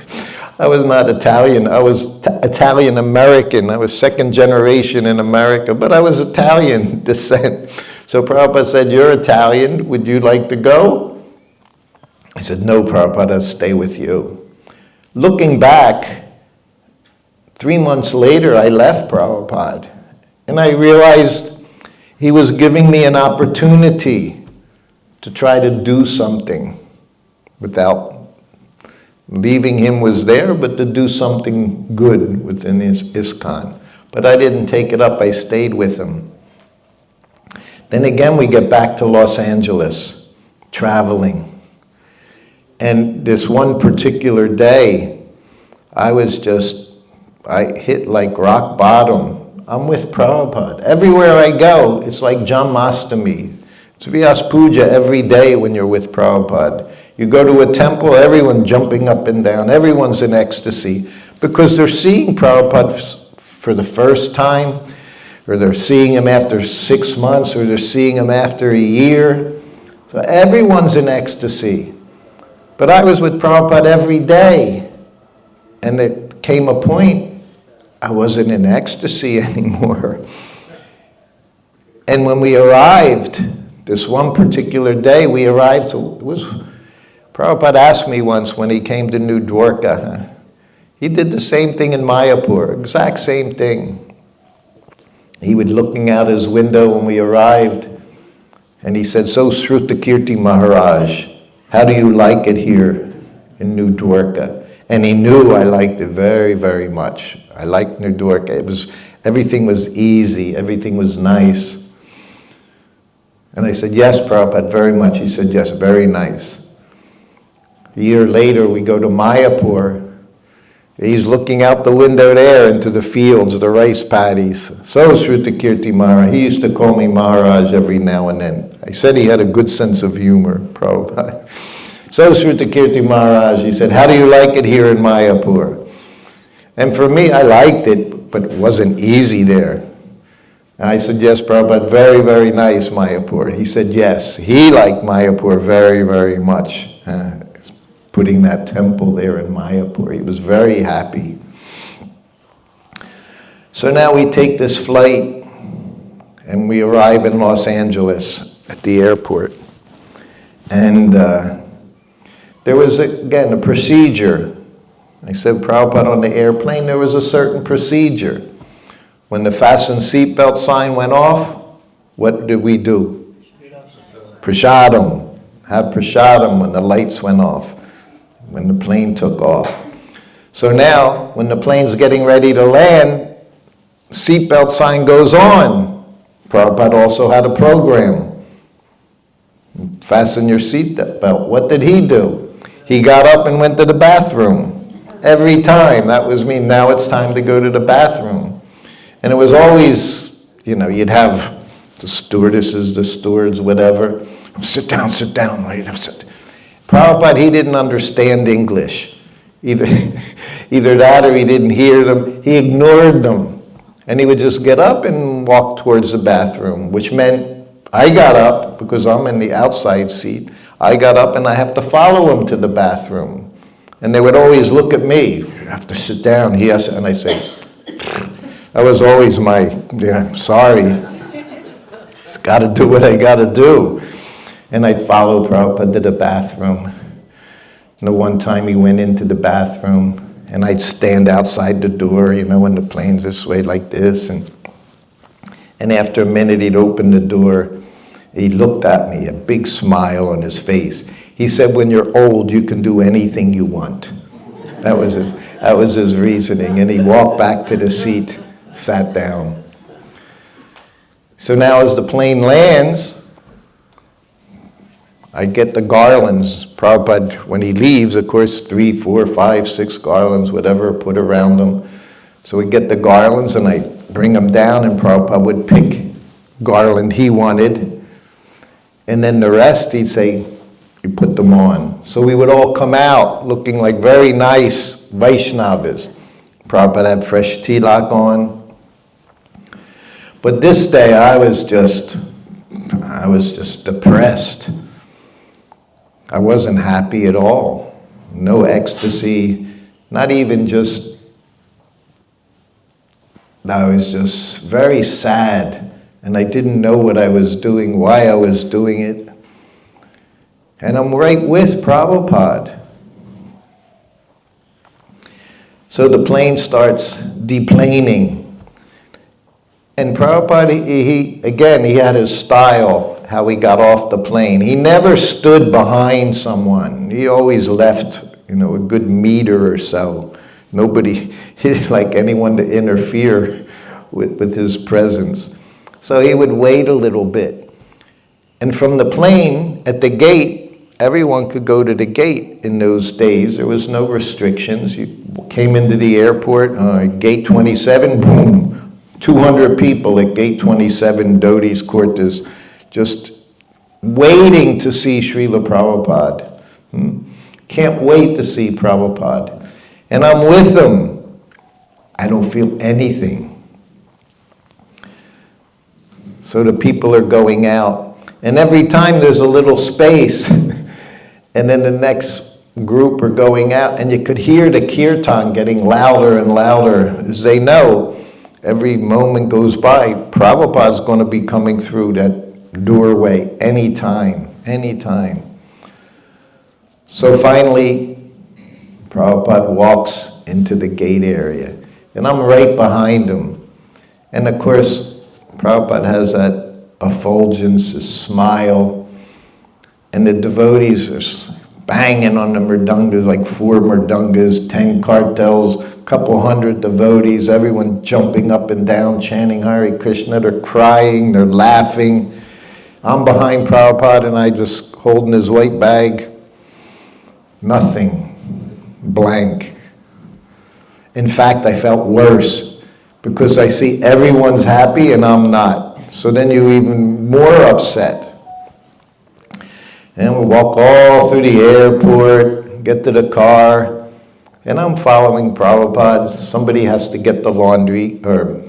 I was not Italian. I was Italian-American. I was second generation in America, but I was Italian descent. So Prabhupada said, you're Italian. Would you like to go? I said, no, Prabhupada, I'll stay with you. Looking back, 3 months later, I left Prabhupada. And I realized he was giving me an opportunity to try to do something without leaving him was there, but to do something good within his ISKCON. But I didn't take it up, I stayed with him. Then again we get back to Los Angeles, traveling. And this one particular day, I hit like rock bottom. I'm with Prabhupada. Everywhere I go, it's like Janmastami. It's Vyas Puja every day when you're with Prabhupada. You go to a temple, everyone's jumping up and down. Everyone's in ecstasy because they're seeing Prabhupada for the first time, or they're seeing him after 6 months, or they're seeing him after a year. So everyone's in ecstasy. But I was with Prabhupada every day. And there came a point I wasn't in ecstasy anymore. And when we arrived, this one particular day, Prabhupada asked me once when he came to New Dwarka. He did the same thing in Mayapur, exact same thing. He was looking out his window when we arrived, and he said, so Sruta Kirti Maharaj, how do you like it here in New Dwarka? And he knew I liked it very, very much. I liked New Dwarka. Everything was easy, everything was nice. And I said, yes, Prabhupada, very much. He said, yes, very nice. A year later, we go to Mayapur. He's looking out the window there into the fields, the rice paddies. So Sruta Kirti Maharaj, he used to call me Maharaj every now and then. I said he had a good sense of humor, Prabhupada. So Sruta Kirti Maharaj, he said, how do you like it here in Mayapur? And for me, I liked it, but it wasn't easy there. And I said, yes, Prabhupada, very, very nice Mayapur. He said, yes, he liked Mayapur very, very much. Putting that temple there in Mayapur, he was very happy. So now we take this flight, and we arrive in Los Angeles at the airport. And there was, again, a procedure. I said, Prabhupada, on the airplane, there was a certain procedure. When the fasten seatbelt sign went off, what did we do? Prasadam. Have prasadam when the lights went off, when the plane took off. So now, when the plane's getting ready to land, seatbelt sign goes on. Prabhupada also had a program. Fasten your seatbelt. What did he do? He got up and went to the bathroom. Every time. That was me. Now it's time to go to the bathroom. And it was always, you'd have the stewardesses, the stewards, whatever. Sit down. Prabhupada, he didn't understand English. Either that or he didn't hear them. He ignored them. And he would just get up and walk towards the bathroom, which meant I got up because I'm in the outside seat. I got up and I have to follow him to the bathroom. And they would always look at me. You have to sit down. And I say, that was always sorry. Just got to do what I got to do. And I'd follow Prabhupada to the bathroom. And the one time he went into the bathroom, and I'd stand outside the door, when the plane's this way like this. And after a minute, he'd open the door. He looked at me, a big smile on his face. He said, when you're old, you can do anything you want. That was his reasoning. And he walked back to the seat, sat down. So now as the plane lands, I get the garlands. Prabhupada, when he leaves, of course, 3, 4, 5, 6 garlands, whatever, put around them. So we get the garlands and I bring them down, and Prabhupada would pick garland he wanted. And then the rest, he'd say, you put them on. So we would all come out looking like very nice Vaishnavas. Prabhupada had fresh tilak on. But this day I was just depressed. I wasn't happy at all. No ecstasy, not even just, I was just very sad. And I didn't know what I was doing, why I was doing it. And I'm right with Prabhupada. So the plane starts deplaning. And Prabhupada, he had his style, how he got off the plane. He never stood behind someone. He always left, a good meter or so. Nobody, he didn't like anyone to interfere with his presence. So he would wait a little bit. And from the plane, at the gate, everyone could go to the gate in those days. There was no restrictions. You came into the airport, gate 27, boom, 200 people at gate 27, Dodi's Cortes, just waiting to see Srila Prabhupada. Can't wait to see Prabhupada. And I'm with them. I don't feel anything. So the people are going out. And every time there's a little space, and then the next group are going out, and you could hear the kirtan getting louder and louder, as they know, every moment goes by, Prabhupada's going to be coming through that doorway anytime. So finally, Prabhupada walks into the gate area, and I'm right behind him. And of course, Prabhupada has that effulgence, a smile, and the devotees are banging on the mridungas, like 4 mridungas, 10 cartels, a couple hundred devotees, everyone jumping up and down, chanting Hare Krishna. They're crying, they're laughing. I'm behind Prabhupada, and I just holding his white bag. Nothing. Blank. In fact, I felt worse, because I see everyone's happy and I'm not. So then you're even more upset. And we walk all through the airport, get to the car, and I'm following Prabhupada. Somebody has to get the laundry, or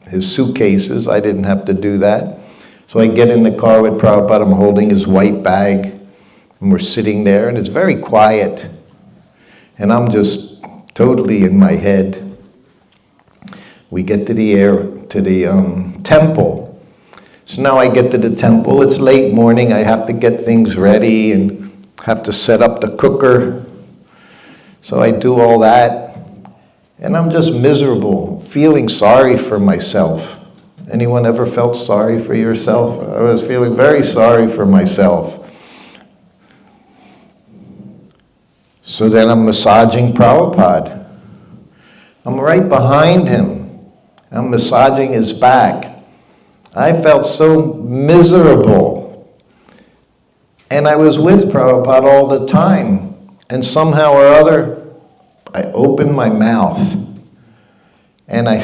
his suitcases. I didn't have to do that. So I get in the car with Prabhupada. I'm holding his white bag, and we're sitting there, and it's very quiet. And I'm just totally in my head. We get to the temple. So now I get to the temple. It's late morning. I have to get things ready and have to set up the cooker. So I do all that. And I'm just miserable, feeling sorry for myself. Anyone ever felt sorry for yourself? I was feeling very sorry for myself. So then I'm massaging Prabhupada. I'm right behind him. I'm massaging his back. I felt so miserable. And I was with Prabhupada all the time. And somehow or other, I opened my mouth. And I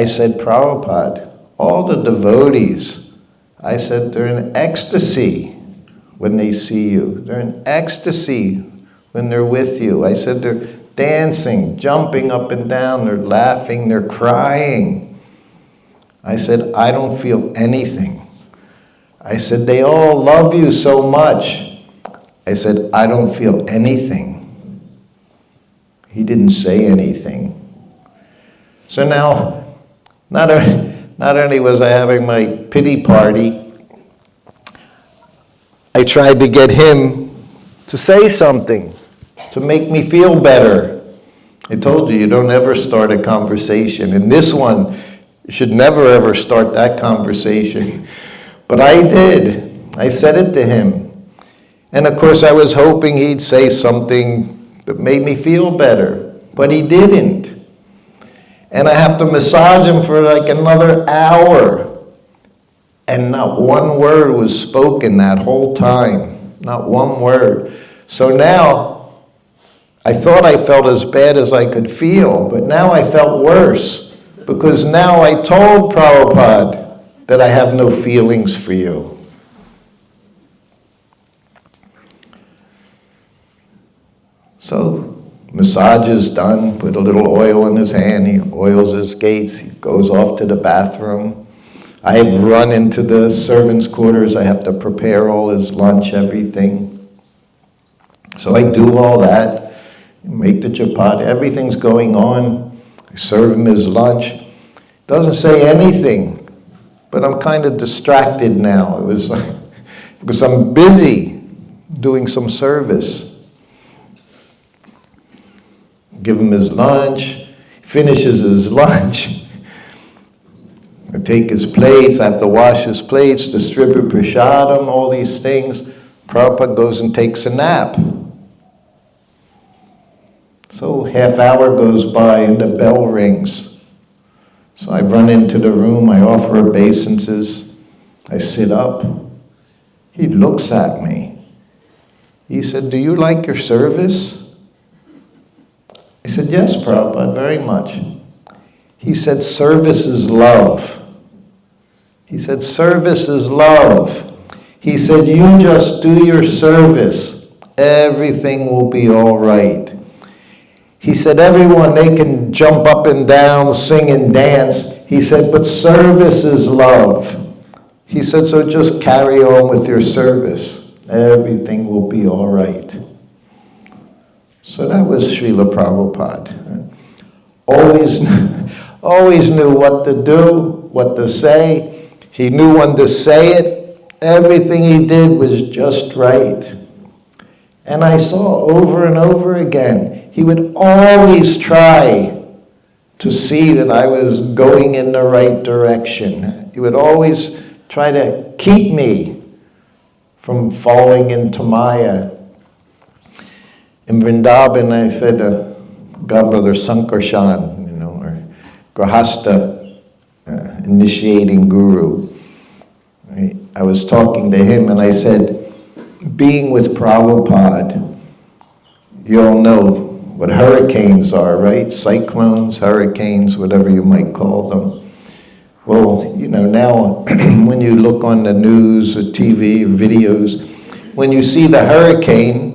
said, Prabhupada, all the devotees, I said, they're in ecstasy when they see you. They're in ecstasy when they're with you. I said, they're dancing, jumping up and down, they're laughing, they're crying. I said, I don't feel anything. I said, they all love you so much. I said, I don't feel anything. He didn't say anything. So now, not only was I having my pity party, I tried to get him to say something, to make me feel better. I told you don't ever start a conversation. And this one, you should never ever start that conversation. But I did. I said it to him. And of course I was hoping he'd say something that made me feel better. But he didn't. And I have to massage him for like another hour. And not one word was spoken that whole time. Not one word. So now, I thought I felt as bad as I could feel, but now I felt worse, because now I told Prabhupada that I have no feelings for you. So, massage is done, put a little oil in his hand, he oils his gates, he goes off to the bathroom. I run into the servants' quarters, I have to prepare all his lunch, everything. So I do all that, make the chapati, everything's going on. I serve him his lunch. Doesn't say anything, but I'm kind of distracted now. It was like, because I'm busy doing some service. Give him his lunch, finishes his lunch. I take his plates, I have to wash his plates, distribute prasadam, all these things. Prabhupada goes and takes a nap. So half hour goes by and the bell rings. So I run into the room, I offer obeisances, I sit up. He looks at me. He said, "Do you like your service?" I said, "Yes, Prabhupada, very much." He said, "Service is love." He said, "Service is love." He said, "You just do your service. Everything will be all right." He said, "Everyone, they can jump up and down, sing and dance." He said, "But service is love." He said, "So just carry on with your service. Everything will be all right." So that was Srila Prabhupada. Always knew what to do, what to say. He knew when to say it. Everything he did was just right. And I saw over and over again, he would always try to see that I was going in the right direction. He would always try to keep me from falling into Maya. In Vrindavan, I said, Godbrother Sankarshan, or Grahasta, initiating guru. Right? I was talking to him and I said, being with Prabhupada, you all know what hurricanes are, right? Cyclones, hurricanes, whatever you might call them. Well, now when you look on the news or TV or videos, when you see the hurricane,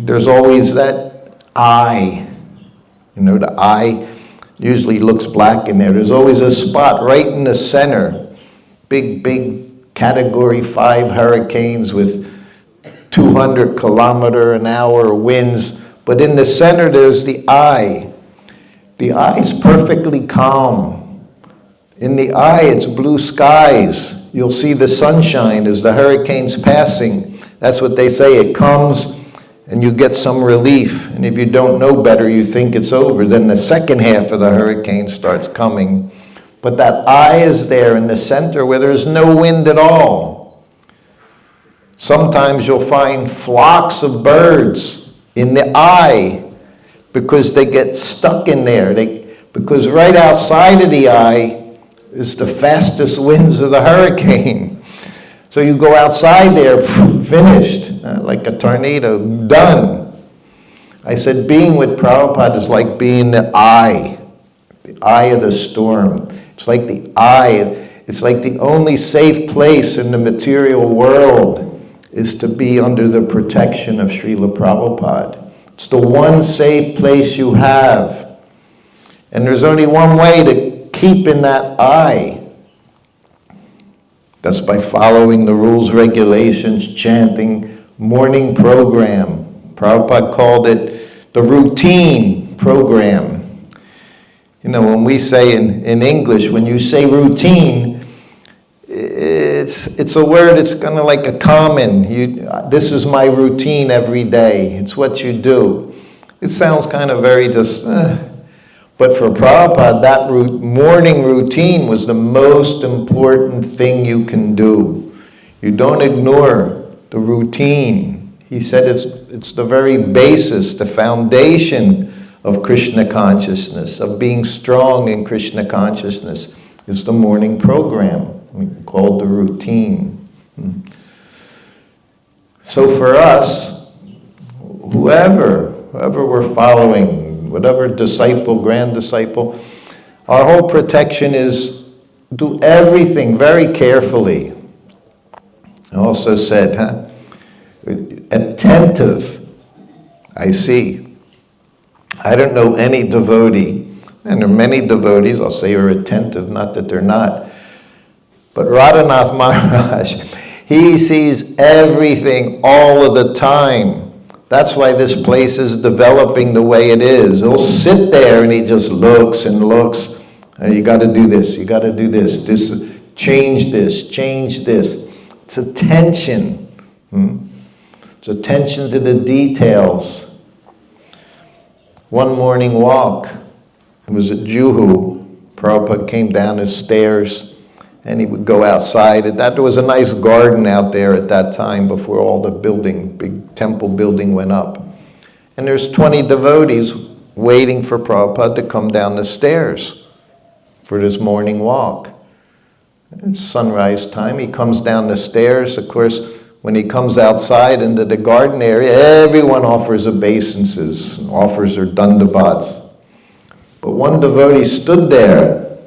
there's always that eye. The eye usually looks black in there. There's always a spot right in the center. Big Category 5 hurricanes with 200-kilometer-an-hour winds. But in the center, there's the eye. The eye is perfectly calm. In the eye, it's blue skies. You'll see the sunshine as the hurricane's passing. That's what they say. It comes and you get some relief. And if you don't know better, you think it's over. Then the second half of the hurricane starts coming. But that eye is there in the center where there's no wind at all. Sometimes you'll find flocks of birds in the eye because they get stuck in there. Because right outside of the eye is the fastest winds of the hurricane. So you go outside there, finished, like a tornado, done. I said, being with Prabhupada is like being the eye of the storm. It's like the eye, it's like the only safe place in the material world is to be under the protection of Srila Prabhupada. It's the one safe place you have. And there's only one way to keep in that eye. That's by following the rules, regulations, chanting, morning program. Prabhupada called it the routine program. When we say in English, when you say routine, it's a word, it's kind of like a common. This is my routine every day. It's what you do. It sounds kind of very just, But for Prabhupada, that morning routine was the most important thing you can do. You don't ignore the routine. He said it's the very basis, the foundation of Krishna consciousness, of being strong in Krishna consciousness, is the morning program called the routine. So for us, whoever we're following, whatever disciple, grand disciple, our whole protection is do everything very carefully. I also said, attentive. I see. I don't know any devotee, and there are many devotees, I'll say, are attentive, not that they're not. But Radhanath Maharaj, he sees everything all of the time. That's why this place is developing the way it is. He'll sit there and he just looks and looks. You got to do this, you got to do this, change this, change this. It's attention. It's attention to the details. One morning walk, it was at Juhu. Prabhupada came down the stairs and he would go outside. There was a nice garden out there at that time before all the big temple building went up. And there's 20 devotees waiting for Prabhupada to come down the stairs for this morning walk. It's sunrise time. He comes down the stairs. Of course, when he comes outside into the garden area, everyone offers obeisances, offers their dandavats. But one devotee stood there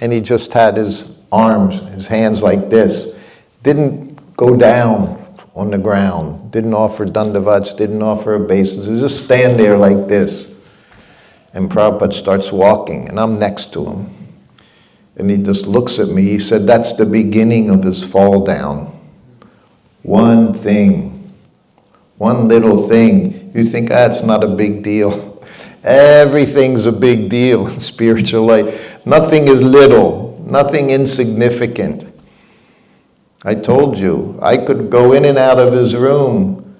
and he just had his arms, his hands like this. Didn't go down on the ground. Didn't offer dandavats, didn't offer obeisances. Just stand there like this. And Prabhupada starts walking and I'm next to him. And he just looks at me. He said, that's the beginning of his fall down. One thing, one little thing. You think, it's not a big deal. Everything's a big deal in spiritual life. Nothing is little, nothing insignificant. I told you, I could go in and out of his room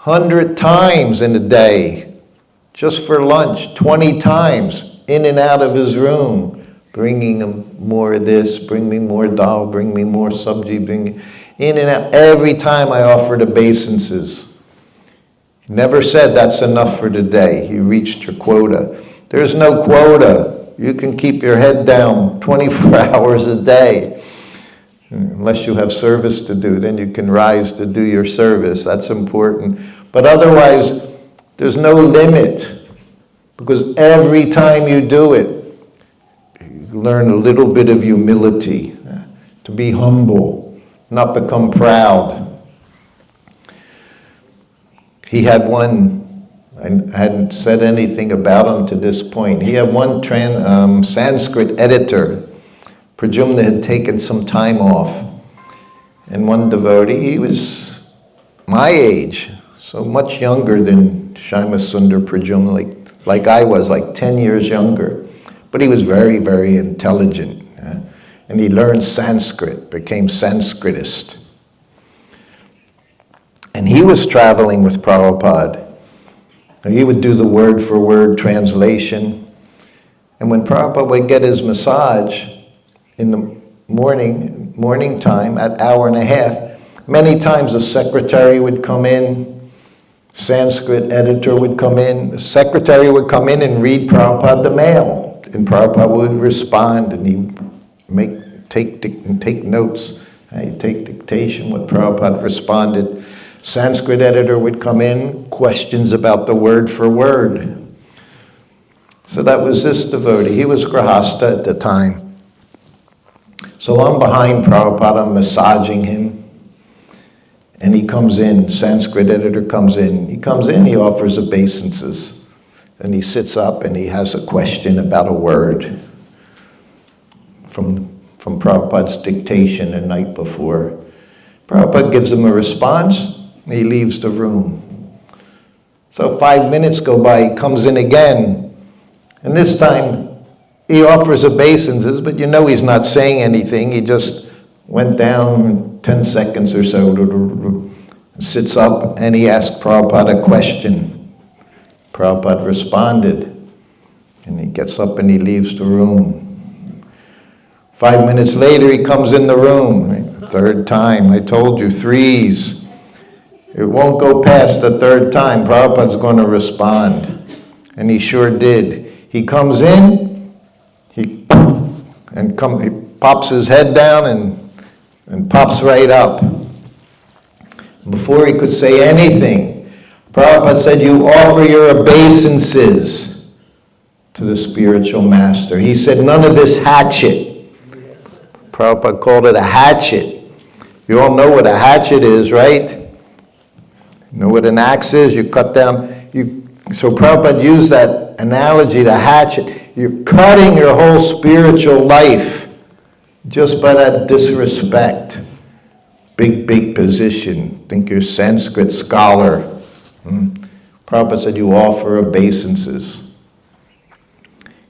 100 times in a day, just for lunch, 20 times in and out of his room, bringing him more of this, bring me more dal, bring me more sabji, bring me in and out. Every time I offered obeisances. Never said that's enough for today. You reached your quota. There's no quota. You can keep your head down 24 hours a day. Unless you have service to do, then you can rise to do your service. That's important. But otherwise, there's no limit. Because every time you do it, you learn a little bit of humility, to be humble, not become proud. He had one, I hadn't said anything about him to this point. He had one Sanskrit editor. Pradyumna had taken some time off. And one devotee, he was my age, so much younger than Shyamasundar Pradyumna, like I was, like 10 years younger. But he was very, very intelligent. And he learned Sanskrit, became Sanskritist. And he was traveling with Prabhupada. And he would do the word-for-word translation. And when Prabhupada would get his massage in the morning time, at hour and a half, many times the secretary would come in, Sanskrit editor would come in, the secretary would come in and read Prabhupada the mail. And Prabhupada would respond and he'd take notes. He'd take dictation what Prabhupada responded. Sanskrit editor would come in, questions about the word for word. So that was this devotee. He was Grahastha at the time. So I'm behind Prabhupada, I'm massaging him. And he comes in, Sanskrit editor comes in. He comes in, he offers obeisances. And he sits up and he has a question about a word from Prabhupada's dictation the night before. Prabhupada gives him a response. He leaves the room. So 5 minutes go by, he comes in again. And this time, he offers obeisances, but you know he's not saying anything. He just went down 10 seconds or so, sits up, and he asked Prabhupada a question. Prabhupada responded, and he gets up and he leaves the room. 5 minutes later, he comes in the room. Right? Third time, I told you, threes. It won't go past the third time. Prabhupada's going to respond. And he sure did. He comes in, he pops his head down and pops right up. Before he could say anything, Prabhupada said, you offer your obeisances to the spiritual master. He said, none of this hatchet. Prabhupada called it a hatchet. You all know what a hatchet is, right? You know what an axe is? You cut down. So Prabhupada used that analogy, the hatchet. You're cutting your whole spiritual life just by that disrespect. Big position. Think you're a Sanskrit scholar. Prabhupada said you offer obeisances.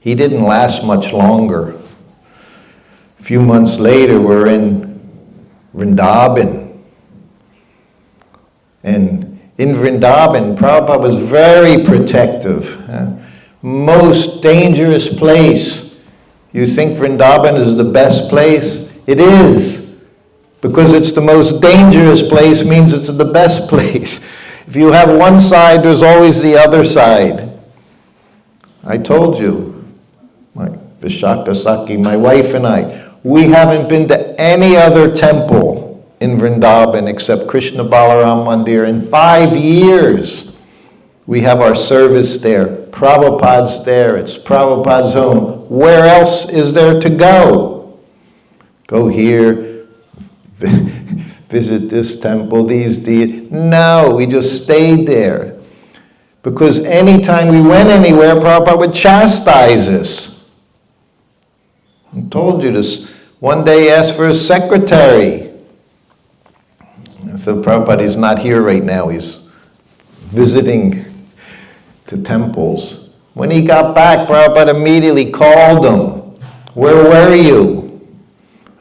He didn't last much longer. A few months later, we're in Vrindavan. And in Vrindavan, Prabhupada was very protective. Most dangerous place. You think Vrindavan is the best place? It is. Because it's the most dangerous place means it's the best place. If you have one side, there's always the other side. I told you, my Vishaka Saki, my wife and I, we haven't been to any other temple in Vrindavan except Krishna Balaram Mandir in 5 years. We have our service there. Prabhupada's there. It's Prabhupada's home. Where else is there to go? Go here. Visit this temple, these deities. No, we just stayed there. Because anytime we went anywhere, Prabhupada would chastise us. I told you this. One day he asked for his secretary. I said, Prabhupada is not here right now. He's visiting the temples. When he got back, Prabhupada immediately called him. Where were you?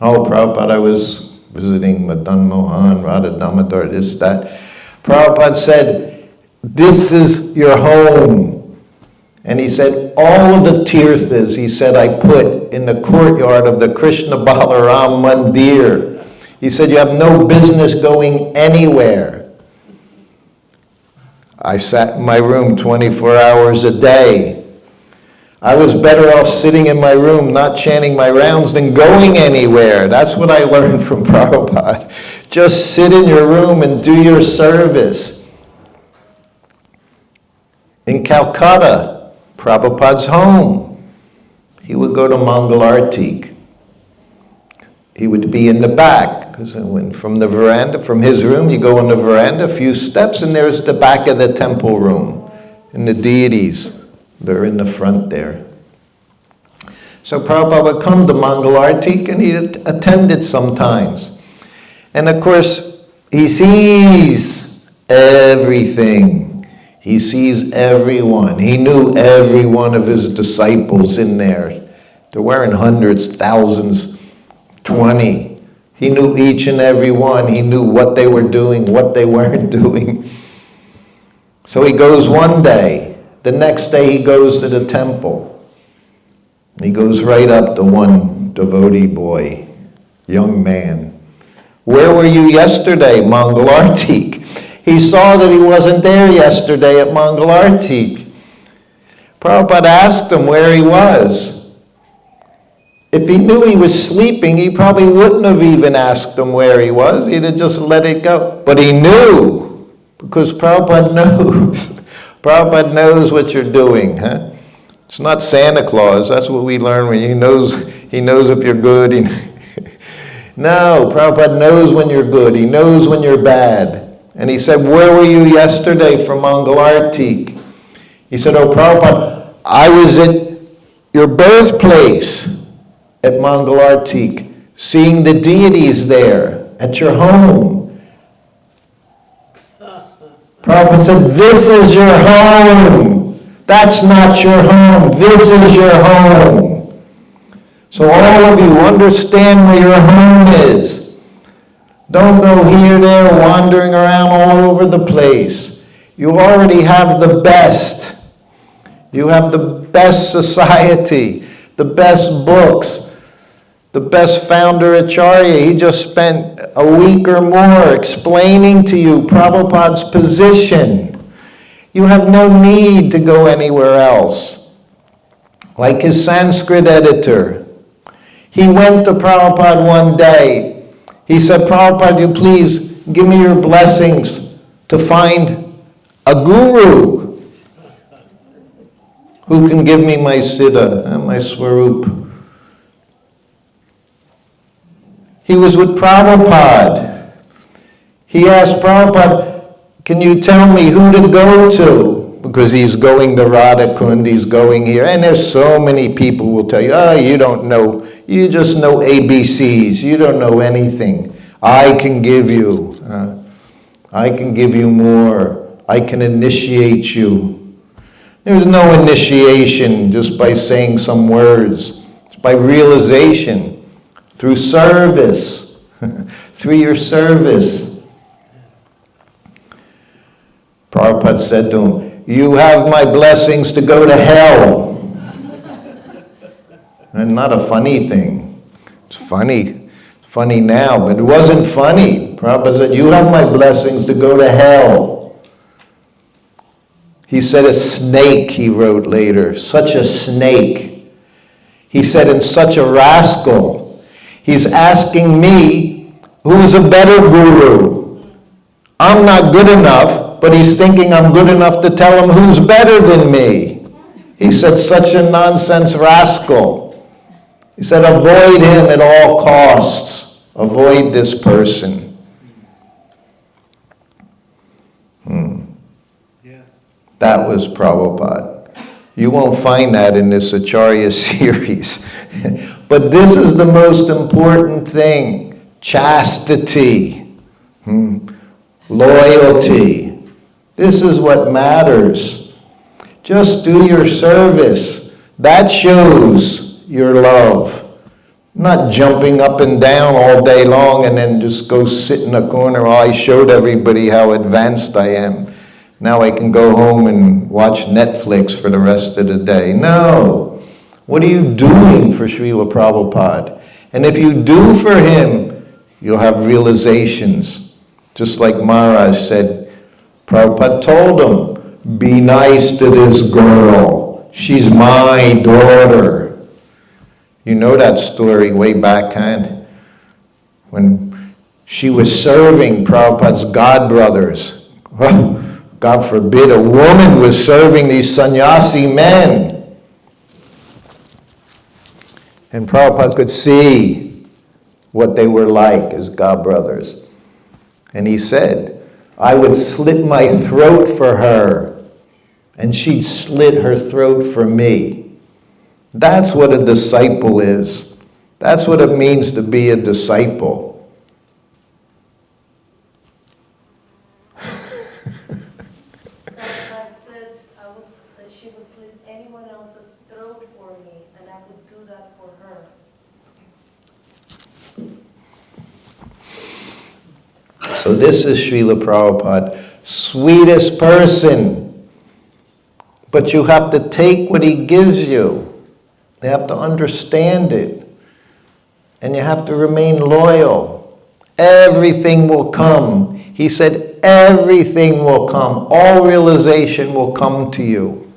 Oh, Prabhupada, I was visiting Madan Mohan, Radha Damodar, this, that. Prabhupada said, this is your home. And he said, all the tirthas, he said, I put in the courtyard of the Krishna Balaram Mandir. He said, you have no business going anywhere. I sat in my room 24 hours a day. I was better off sitting in my room, not chanting my rounds, than going anywhere. That's what I learned from Prabhupada. Just sit in your room and do your service. In Calcutta, Prabhupada's home, he would go to Mangal Artik. He would be in the back, because from the veranda, from his room, you go on the veranda a few steps, and there's the back of the temple room, and the deities. They're in the front there. So Prabhupada would come to Mangal Artik and he attended sometimes. And of course, he sees everything. He sees everyone. He knew every one of his disciples in there. There weren't hundreds, thousands, 20. He knew each and every one. He knew what they were doing, what they weren't doing. So he goes one day. The next day he goes to the temple. He goes right up to one devotee boy, young man. Where were you yesterday, Mangal Artik? He saw that he wasn't there yesterday at Mangal Artik. Prabhupada asked him where he was. If he knew he was sleeping, he probably wouldn't have even asked him where he was. He'd have just let it go. But he knew, because Prabhupada knows. Prabhupada knows what you're doing, huh? It's not Santa Claus. That's what we learn when he knows if you're good. No, Prabhupada knows when you're good. He knows when you're bad. And he said, where were you yesterday from Mangal Artik? He said, oh, Prabhupada, I was at your birthplace at Mangal Artik, seeing the deities there at your home. Prabhupada said, this is your home. That's not your home. This is your home. So all of you understand where your home is. Don't go here, there, wandering around all over the place. You already have the best. You have the best society, the best books, the best founder Acharya. He just spent a week or more explaining to you Prabhupada's position. You have no need to go anywhere else. Like his Sanskrit editor. He went to Prabhupada one day. He said, Prabhupada, you please give me your blessings to find a guru who can give me my siddha and my swarup. He was with Prabhupada. He asked Prabhupada, can you tell me who to go to? Because he's going to Radha Kund, he's going here. And there's so many people who will tell you, oh, you don't know. You just know ABCs. You don't know anything. I can give you. I can give you more. I can initiate you. There's no initiation just by saying some words. It's by realization. Through service, through your service. Prabhupada said to him, you have my blessings to go to hell. And not a funny thing. It's funny now, but it wasn't funny. Prabhupada said, you have my blessings to go to hell. He said a snake, he wrote later, such a snake. He said, and such a rascal. He's asking me, who's a better guru? I'm not good enough, but he's thinking I'm good enough to tell him who's better than me. He said, such a nonsense rascal. He said, avoid him at all costs. Avoid this person. Yeah. That was Prabhupada. You won't find that in this Acharya series. But this is the most important thing. Chastity. Loyalty. This is what matters. Just do your service. That shows your love. Not jumping up and down all day long and then just go sit in a corner. Oh, I showed everybody how advanced I am. Now I can go home and watch Netflix for the rest of the day. No. What are you doing for Srila Prabhupada? And if you do for him, you'll have realizations. Just like Maharaj said, Prabhupada told him, be nice to this girl. She's my daughter. You know that story way backhand? When she was serving Prabhupada's godbrothers. God forbid a woman was serving these sannyasi men. And Prabhupada could see what they were like as godbrothers. And he said, I would slit my throat for her, and she'd slit her throat for me. That's what a disciple is. That's what it means to be a disciple. She would slit anyone else's throat for me, and I would do that for her. So this is Srila Prabhupada, sweetest person. But you have to take what he gives you. You have to understand it. And you have to remain loyal. Everything will come. He said, everything will come. All realization will come to you.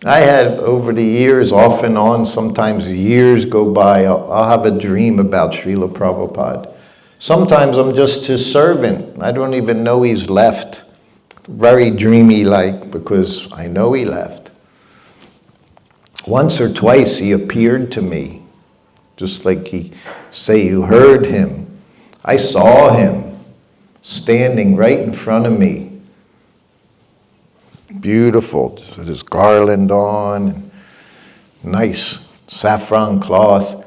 I had, over the years, off and on, sometimes years go by, I'll have a dream about Srila Prabhupada. Sometimes I'm just his servant. I don't even know he's left. Very dreamy-like, because I know he left. Once or twice he appeared to me, just like he say you heard him. I saw him standing right in front of me. Beautiful, with his garland on, nice saffron cloth,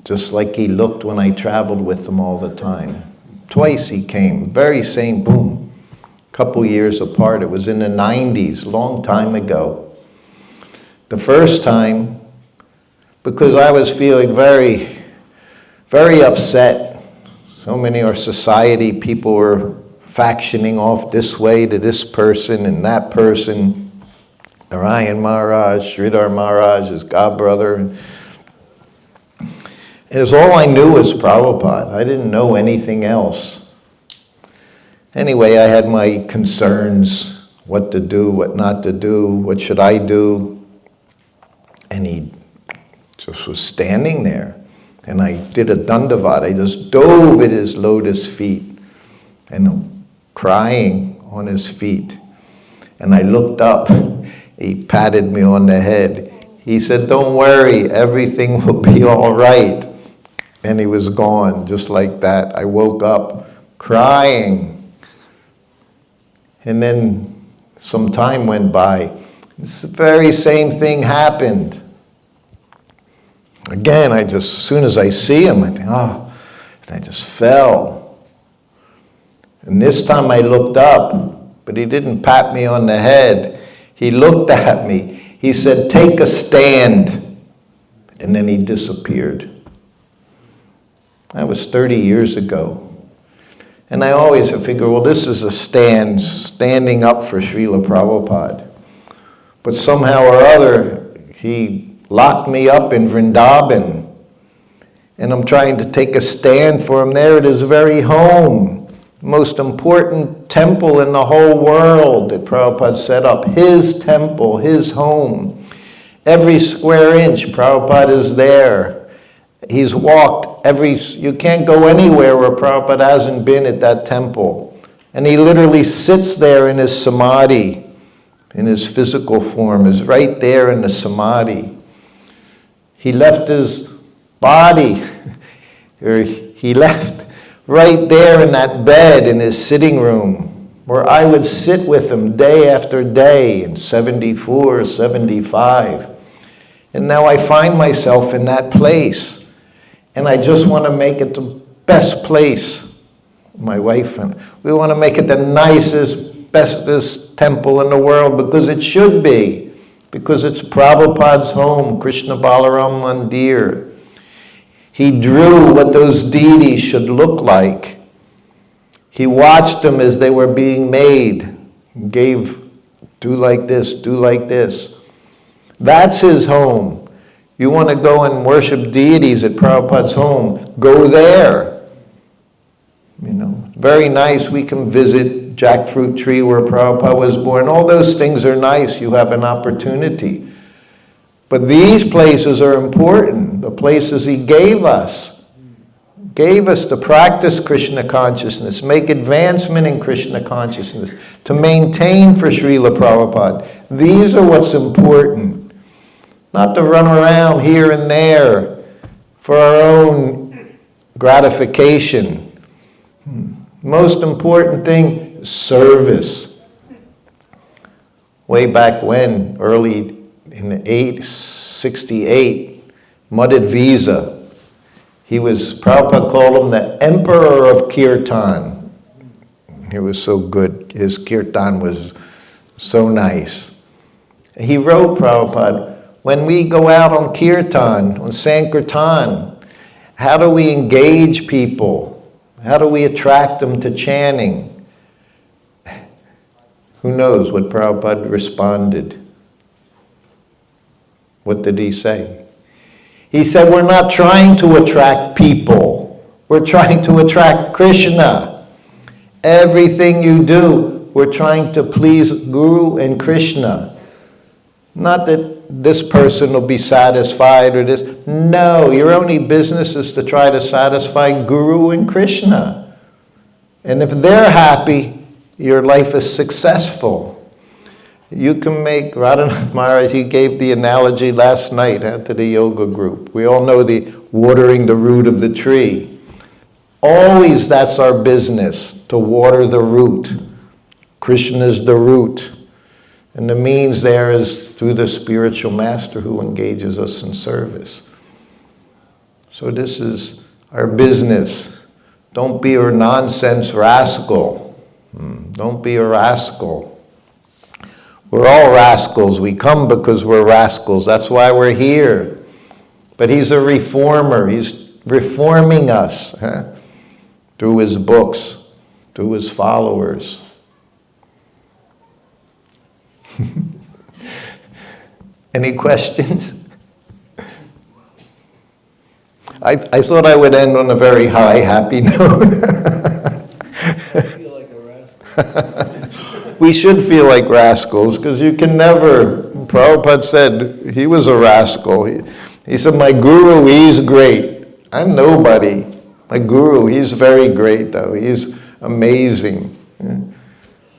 just like he looked when I traveled with him all the time. Twice he came, very same, boom, couple years apart. It was in the 90s, long time ago. The first time, because I was feeling very, very upset. So many of our society, people were factioning off this way to this person and that person. Narayan Maharaj, Sridhar Maharaj, his godbrother. It was all I knew was Prabhupada. I didn't know anything else. Anyway, I had my concerns, what to do, what not to do, what should I do. And he just was standing there. And I did a dandavat. I just dove at his lotus feet and crying on his feet. And I looked up. He patted me on the head. He said, "Don't worry, everything will be all right." And he was gone, just like that. I woke up crying. And then some time went by. It's the very same thing happened. Again, as soon as I see him, I think, oh, and I just fell. And this time I looked up, but he didn't pat me on the head. He looked at me. He said, "Take a stand." And then he disappeared. That was 30 years ago. And I always figure, well, this is a standing up for Srila Prabhupada. But somehow or other, he locked me up in Vrindavan. And I'm trying to take a stand for him there at his very home. Most important temple in the whole world that Prabhupada set up. His temple, his home. Every square inch, Prabhupada is there. He's walked you can't go anywhere where Prabhupada hasn't been at that temple. And he literally sits there in his samadhi, in his physical form, is right there in the samadhi. He left his body, or he left right there in that bed in his sitting room, where I would sit with him day after day in 74, 75. And now I find myself in that place. And I just want to make it the best place. My wife and we want to make it the nicest, bestest temple in the world, because it should be. Because it's Prabhupada's home, Krishna Balaram Mandir. He drew what those deities should look like. He watched them as they were being made. Gave, do like this, do like this. That's his home. You want to go and worship deities at Prabhupada's home, go there. Very nice. We can visit jackfruit tree where Prabhupada was born. All those things are nice. You have an opportunity. But these places are important. The places he gave us. Gave us to practice Krishna consciousness, make advancement in Krishna consciousness, to maintain for Srila Prabhupada. These are what's important. Not to run around here and there for our own gratification. Most important thing is service. Way back when, early in the 68, Madhvisa, Prabhupada called him the Emperor of Kirtan. He was so good. His Kirtan was so nice. He wrote, Prabhupada, when we go out on Kirtan, on Sankirtan, how do we engage people? How do we attract them to chanting? Who knows what Prabhupada responded? What did he say? He said, we're not trying to attract people. We're trying to attract Krishna. Everything you do, we're trying to please Guru and Krishna. Not that this person will be satisfied or this. No, your only business is to try to satisfy Guru and Krishna. And if they're happy, your life is successful. You can make, Radhanath Maharaj, he gave the analogy last night to the yoga group. We all know the watering the root of the tree. Always that's our business, to water the root. Krishna is the root. And the means there is through the spiritual master who engages us in service. So this is our business. Don't be a nonsense rascal. Don't be a rascal. We're all rascals. We come because we're rascals. That's why we're here. But he's a reformer. He's reforming us through his books, through his followers. Any questions? I thought I would end on a very high, happy note. I feel like a rascal. We should feel like rascals, because you can never. Prabhupada said he was a rascal. He said, my guru, he's great. I'm nobody. My guru, he's very great though. He's amazing. Yeah.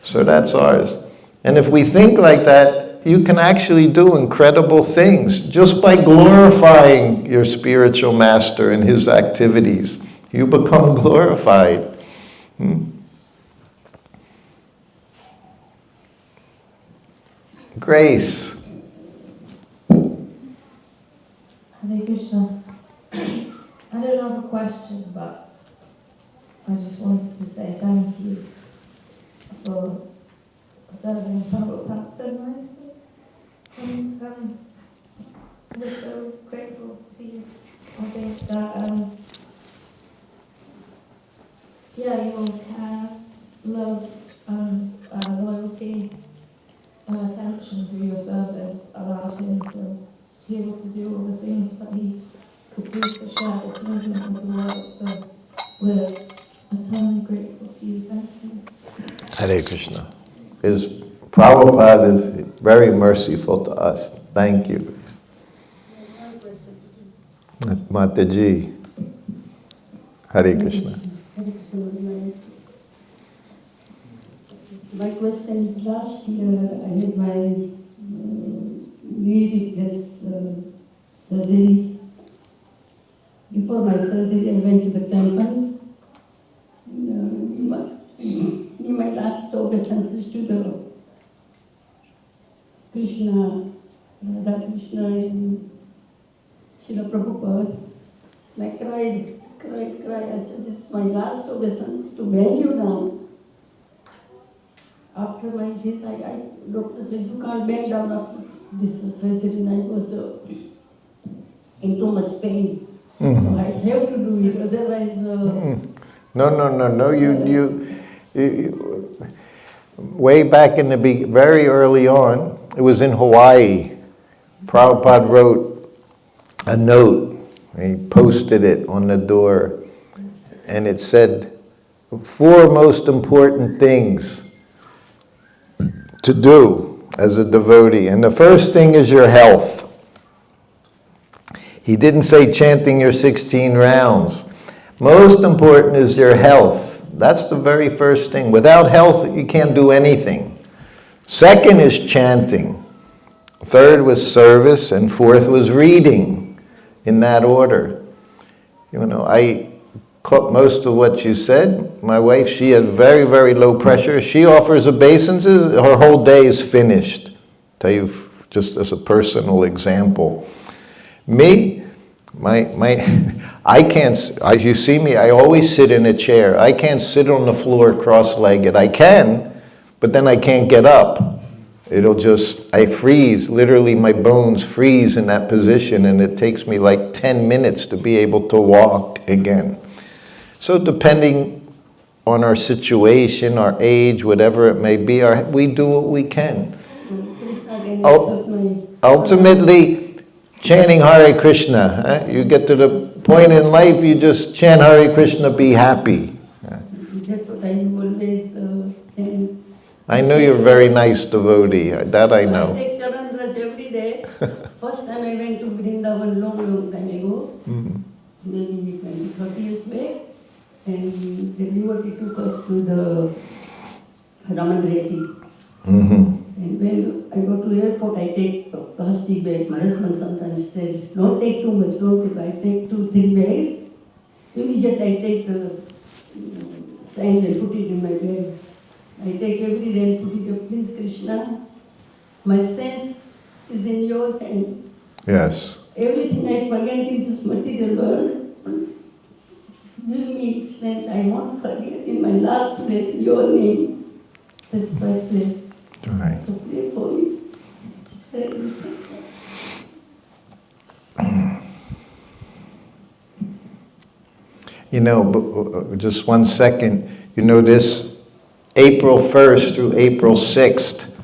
So that's ours. And if we think like that, you can actually do incredible things just by glorifying your spiritual master and his activities. You become glorified. Grace. Hare Krishna. I don't have a question, but I just wanted to say thank you for serving Prabhupada so nicely. And we're so grateful to you. I think that, your care, love, and loyalty and attention through your service allowed him to be able to do all the things that he could do to share this movement with the world. So we're eternally grateful to you. Thank you. Hare Krishna. Prabhupada is very merciful to us. Thank you. Mataji. Hare Krishna. My question is, last year I had my knee replacement surgery. Before my surgery, I went to the temple. My last obeisances to the Krishna, Radha Krishna and Srila Prabhupada. I cried. I said, this is my last obeisance to bend you down. After my this, doctor said, you can't bend down after this surgery, and I was in too much pain. So I have to do it, otherwise... No. You way back in the very early on, it was in Hawaii. Prabhupada wrote a note, and he posted it on the door, and it said, 4 most important things to do as a devotee. And the first thing is your health. He didn't say chanting your 16 rounds. Most important is your health. That's the very first thing. Without health, you can't do anything. Second is chanting. Third was service, and fourth was reading, in that order. I caught most of what you said. My wife, she had very, very low pressure. She offers obeisances, her whole day is finished. Tell you just as a personal example. Me, I can't, you see me, I always sit in a chair. I can't sit on the floor cross-legged. I can, but then I can't get up. I freeze, literally my bones freeze in that position, and it takes me like 10 minutes to be able to walk again. So depending on our situation, our age, whatever it may be, we do what we can. Ultimately, chanting Hare Krishna. You get to the point in life, you just chant Hare Krishna, be happy. That's what I always chant. I know you're a very nice devotee, that I know. I take Charan Raj every day. First time I went to Vrindavan long time ago, maybe 30 years back, and the devotee took us to the Raman Reti. And when I go to airport, I take a plastic bag. My husband sometimes says, don't take too much, don't take. I take 2-3 bags. Immediately I take the sand and put it in my bag. I take every day and put it up, please Krishna, my sense is in your hand. Yes. Everything I forget in this material world, give me strength. I won't forget in my last breath your name. That's my prayer. Right. So pray for me. Just 1 second, this April 1st through April 6th,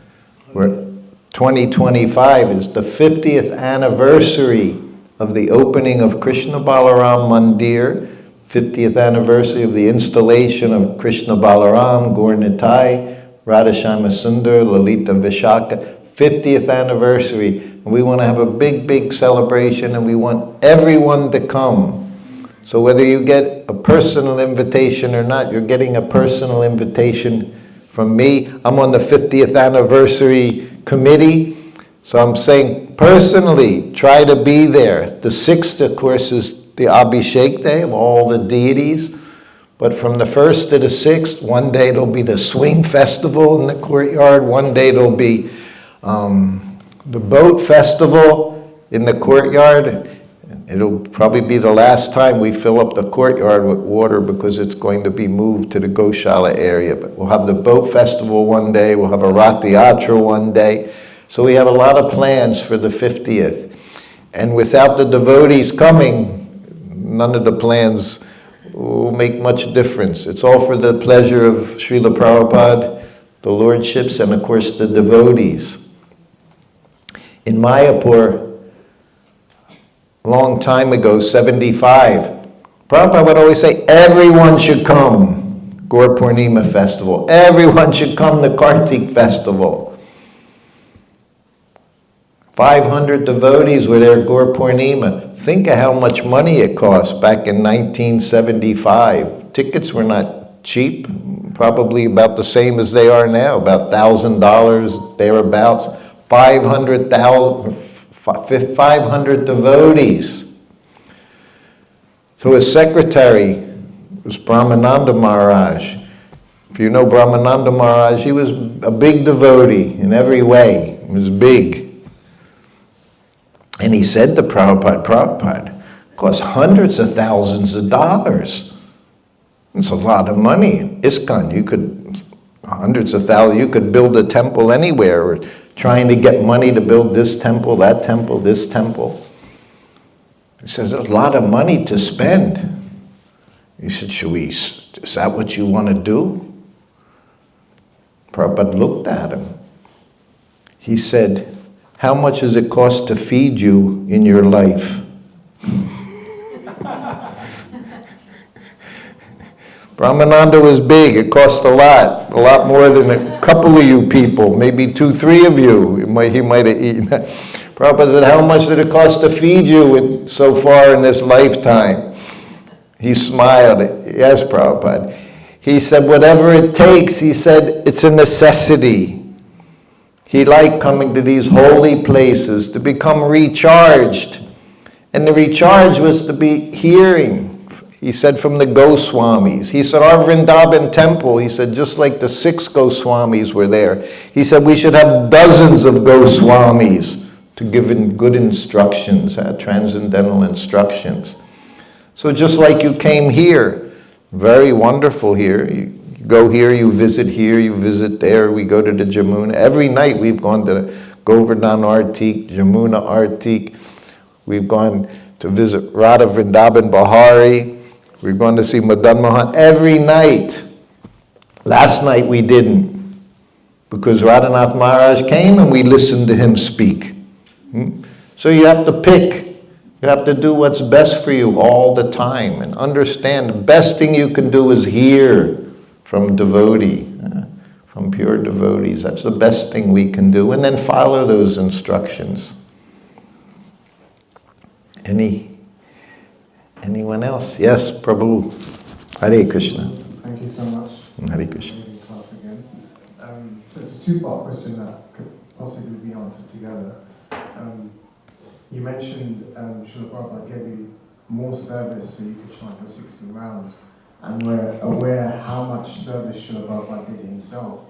2025 is the 50th anniversary of the opening of Krishna Balaram Mandir, 50th anniversary of the installation of Krishna Balaram, Gaur Nitai, Radhashama Sundar, Lalita Vishaka, 50th anniversary. And we want to have a big, big celebration, and we want everyone to come. So whether you get a personal invitation or not, you're getting a personal invitation from me. I'm on the 50th anniversary committee, so I'm saying personally, try to be there. The 6th, of course, is the Abhishek Day of all the deities. But from the 1st to the 6th, one day there'll be the swing festival in the courtyard, one day there'll be the boat festival in the courtyard. It'll probably be the last time we fill up the courtyard with water because it's going to be moved to the Goshala area. But we'll have the boat festival one day, we'll have a Rath Yatra one day. So we have a lot of plans for the 50th. And without the devotees coming, none of the plans will make much difference. It's all for the pleasure of Srila Prabhupada, the lordships, and of course the devotees. In Mayapur, a long time ago, 75, Prabhupada would always say, everyone should come, Gaur Purnima festival. Everyone should come to Kartik festival. 500 devotees were there, Gaur Purnima. Think of how much money it cost back in 1975. Tickets were not cheap, probably about the same as they are now, about $1,000, thereabouts. 500 devotees. So his secretary was Brahmananda Maharaj. If you know Brahmananda Maharaj, he was a big devotee in every way. He was big. And he said to Prabhupada, it costs hundreds of thousands of dollars. It's a lot of money. ISKCON, you could, hundreds of thousands, you could build a temple anywhere, or trying to get money to build this temple, that temple, this temple. He says, there's a lot of money to spend. He said, is that what you want to do? Prabhupada looked at him. He said, how much does it cost to feed you in your life? Brahmananda was big. It cost a lot more than a couple of you people, maybe 2, 3 of you. He might have eaten. Prabhupada said, how much did it cost to feed you so far in this lifetime? He smiled. Yes, Prabhupada. He said, whatever it takes. He said, it's a necessity. He liked coming to these holy places to become recharged. And the recharge was to be hearing. He said from the Goswamis. He said our Vrindavan temple, he said just like the 6 Goswamis were there. He said we should have dozens of Goswamis to give in good instructions, transcendental instructions. So just like you came here, very wonderful here. You go here, you visit there, we go to the Jamuna. Every night we've gone to Govardhan Artik, Jamuna Artik. We've gone to visit Radha Vrindavan Bahari. We're going to see Madan Mohan every night. Last night we didn't, because Radhanath Maharaj came and we listened to him speak. So you have to pick. You have to do what's best for you all the time and understand the best thing you can do is hear from devotee, from pure devotees. That's the best thing we can do. And then follow those instructions. Anyone else? Yes, Prabhu. Hare Krishna. Thank you so much. Hare Krishna. Amazing class again. So it's a 2-part question that could possibly be answered together. You mentioned Srila Prabhupada gave you more service so you could chant for 16 rounds. And we're aware how much service Srila Prabhupada did himself.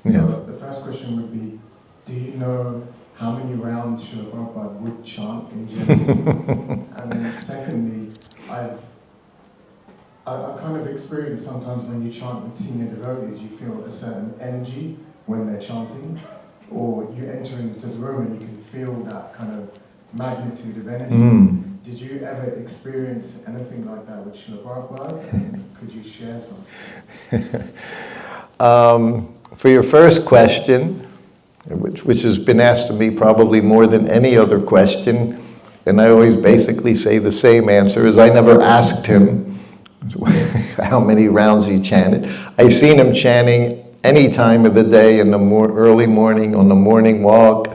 So Yeah. the first question would be, do you know how many rounds Srila Prabhupada would chant in general? And then secondly, I've kind of experienced sometimes when you chant with senior devotees, you feel a certain energy when they're chanting, or you enter into the room and you can feel that kind of magnitude of energy. Did you ever experience anything like that with Srila Prabhupada? Could you share some? For your first question, which has been asked to me probably more than any other question, and I always basically say the same answer, is I never asked him how many rounds he chanted. I've seen him chanting any time of the day, in the early morning, on the morning walk,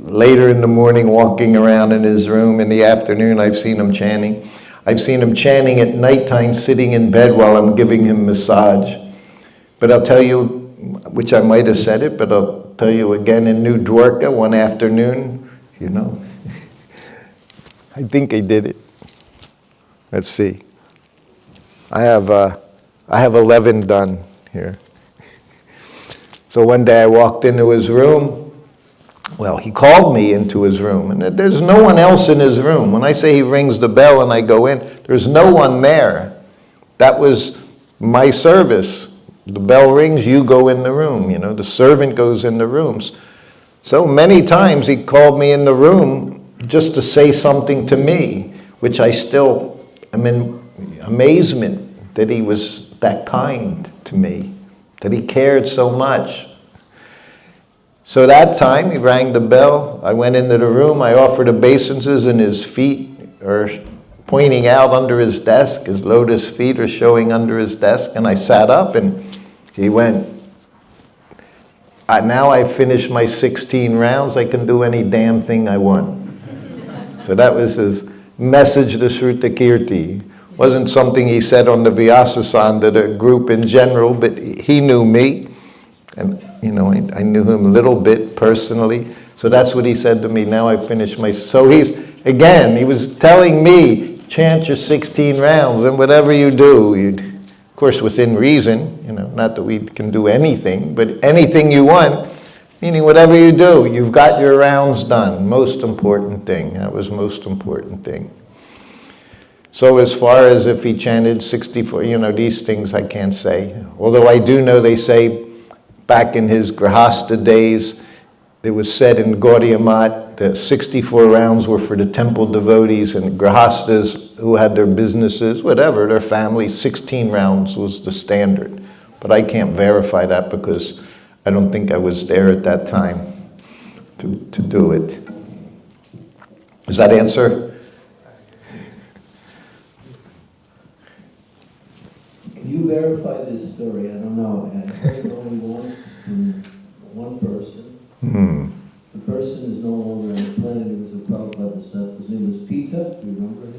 later in the morning walking around in his room. In the afternoon I've seen him chanting. I've seen him chanting at nighttime, sitting in bed while I'm giving him massage. But I'll tell you, which I might have said it, but I'll tell you again in New Dwarka one afternoon, you know. I think I did it. Let's see. I have 11 done here. So one day I walked into his room. Well, he called me into his room, and there's no one else in his room. When I say he rings the bell and I go in, there's no one there. That was my service. The bell rings, you go in the room, you know, the servant goes in the rooms. So many times he called me in the room just to say something to me, which I still am in amazement that he was that kind to me, that he cared so much. So that time, he rang the bell. I went into the room. I offered obeisances, and his feet are pointing out under his desk. His lotus feet are showing under his desk. And I sat up, and he went, now I've finished my 16 rounds. I can do any damn thing I want. So that was his message to Sruta Kirti. Wasn't something he said on the Vyasa to the group in general, but he knew me. And you know, I knew him a little bit personally. So that's what he said to me. Now I finished my... So he was telling me, chant your 16 rounds, and whatever you do, of course within reason, you know, not that we can do anything, but anything you want, meaning whatever you do, you've got your rounds done. Most important thing. That was most important thing. So as far as if he chanted 64, you know, these things I can't say. Although I do know they say, back in his Grihasta days, it was said in Gaudiya Math that 64 rounds were for the temple devotees, and Grihastas who had their businesses, whatever, their family, 16 rounds was the standard. But I can't verify that because I don't think I was there at that time to do it. Does that answer? Can you verify this story? I don't know. I heard it only once from one person. The person is no longer on the planet. He was a Prabhupada disciple. His name was Pita. Do you remember him?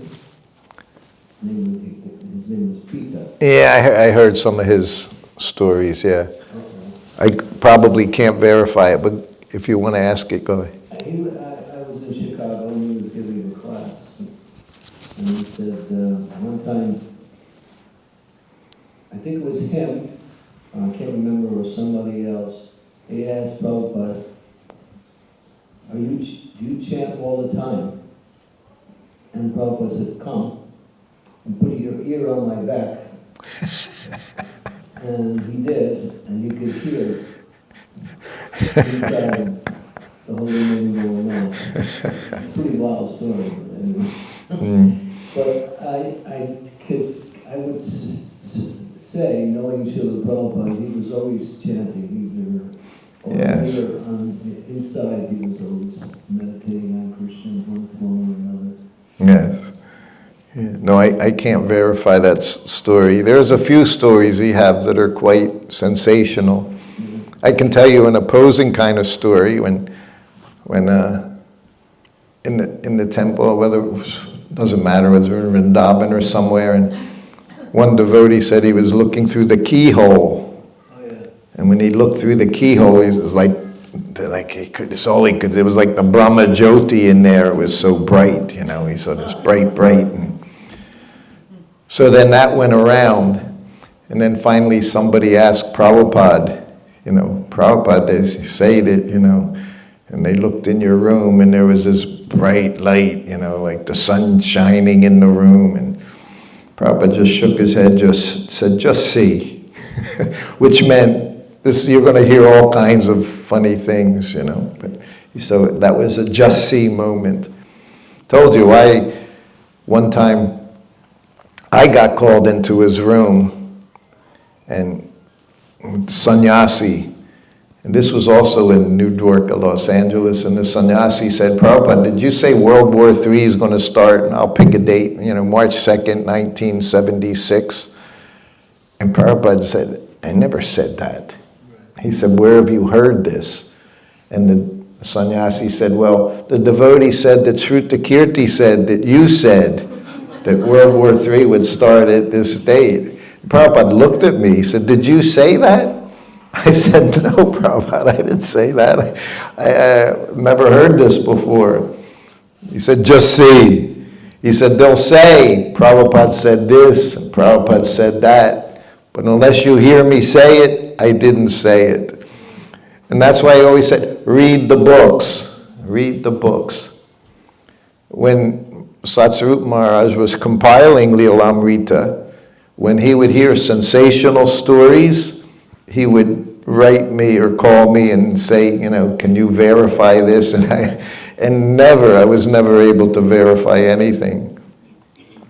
His name was Pita. Yeah, I heard some of his stories, yeah. Okay. I probably can't verify it, but if you want to ask it, go ahead. I was in Chicago and he was giving a class. And he said, one time, I think it was him, I can't remember, or somebody else, he asked Prabhupada, do you chant all the time? And Prabhupada said, come and put your ear on my back. And he did, and you could hear inside the holy name going on. Pretty wild story, but anyway. But I would say, knowing Srila Prabhupada, he was always chanting, Yes. either on the inside, he was always meditating on Krishna in one form or another. Yes. Yeah. No, I can't verify that story. There's a few stories he has that are quite sensational. I can tell you an opposing kind of story when in the temple, whether it was, doesn't matter whether in Vrindavan or somewhere, and one devotee said he was looking through the keyhole. Oh, yeah. And when he looked through the keyhole, it was like he could, it's all he could, it was like the Brahma Jyoti in there. It was so bright, you know, he saw this bright. And so then that went around, and then finally somebody asked Prabhupada, you know, Prabhupada, they say that, you know, and they looked in your room and there was this bright light, you know, like the sun shining in the room, and Prabhupada just shook his head, just said, just see, which meant, this, you're going to hear all kinds of funny things, you know. But so that was a just see moment. Told you, one time I got called into his room, and sannyasi, and this was also in New Dwarka, Los Angeles, and the sannyasi said, Prabhupada, did you say World War III is going to start? And I'll pick a date, you know, March 2nd, 1976. And Prabhupada said, I never said that. He said, where have you heard this? And the sannyasi said, well, the devotee said that Sruta Kirti said that you said that World War III would start at this date. Prabhupada looked at me, he said, "Did you say that?" I said, "No, Prabhupada, I didn't say that. I never heard this before." He said, "Just see." He said, "They'll say, Prabhupada said this, and Prabhupada said that, but unless you hear me say it, I didn't say it." And that's why I always said, read the books. Read the books. When Satsarup Maharaj was compiling Leelamrita, when he would hear sensational stories, he would write me or call me and say, "Can you verify this?" And I was never able to verify anything.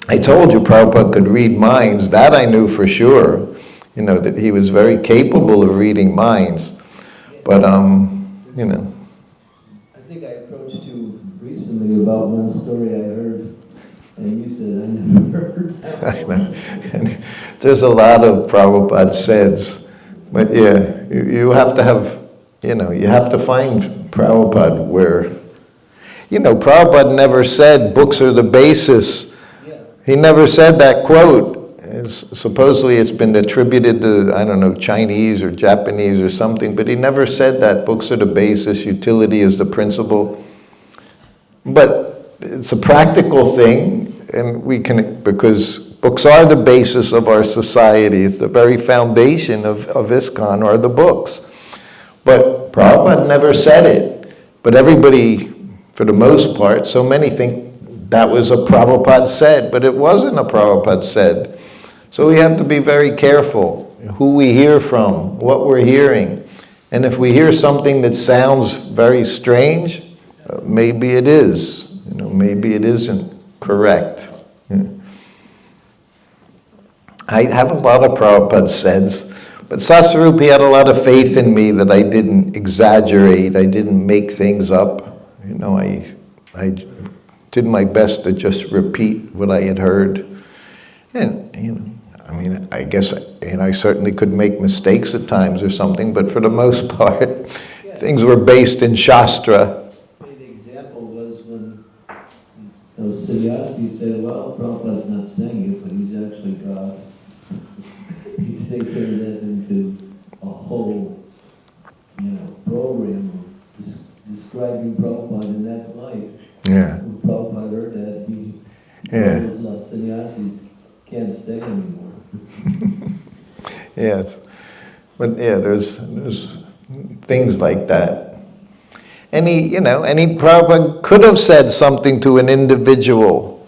I told you Prabhupada could read minds. That I knew for sure, that he was very capable of reading minds. But, I think I approached you recently about one story I heard, and you said, "I never heard that I one." know. And there's a lot of Prabhupada says, but yeah, you have to have, you have to find Prabhupada where, Prabhupada never said books are the basis. Yeah. He never said that quote. Supposedly it's been attributed to, I don't know, Chinese or Japanese or something, but he never said that books are the basis, utility is the principle. But it's a practical thing, and because books are the basis of our society. It's the very foundation of ISKCON are the books. But Prabhupada never said it. But everybody, for the most part, so many think that was a Prabhupada said, but it wasn't a Prabhupada said. So we have to be very careful who we hear from, what we're hearing. And if we hear something that sounds very strange, maybe it is. Maybe it isn't correct. I have a lot of Prabhupada says, but Satsarup, he had a lot of faith in me that I didn't exaggerate, I didn't make things up. I did my best to just repeat what I had heard. And, I guess, I certainly could make mistakes at times or something, but for the most part, things were based in Shastra. The example was when those sannyasis said, "Well, Prabhupada's not saying it, but he's actually God." They turned that into a whole, program of describing Prabhupada in that light. Yeah. When Prabhupada heard that, he was not sannyasis can't stay anymore. Yes. But there's things like that. Any Prabhupada could have said something to an individual.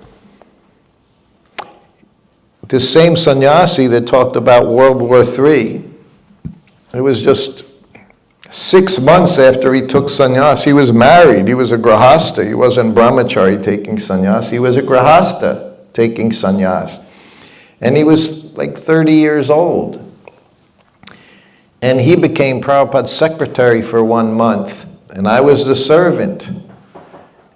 This same sannyasi that talked about World War III, it was just 6 months after he took sannyas. He was married, he was a grahasta, he wasn't brahmachari taking sannyas, he was a grahasta taking sannyas. And he was like 30 years old. And he became Prabhupada's secretary for 1 month, and I was the servant.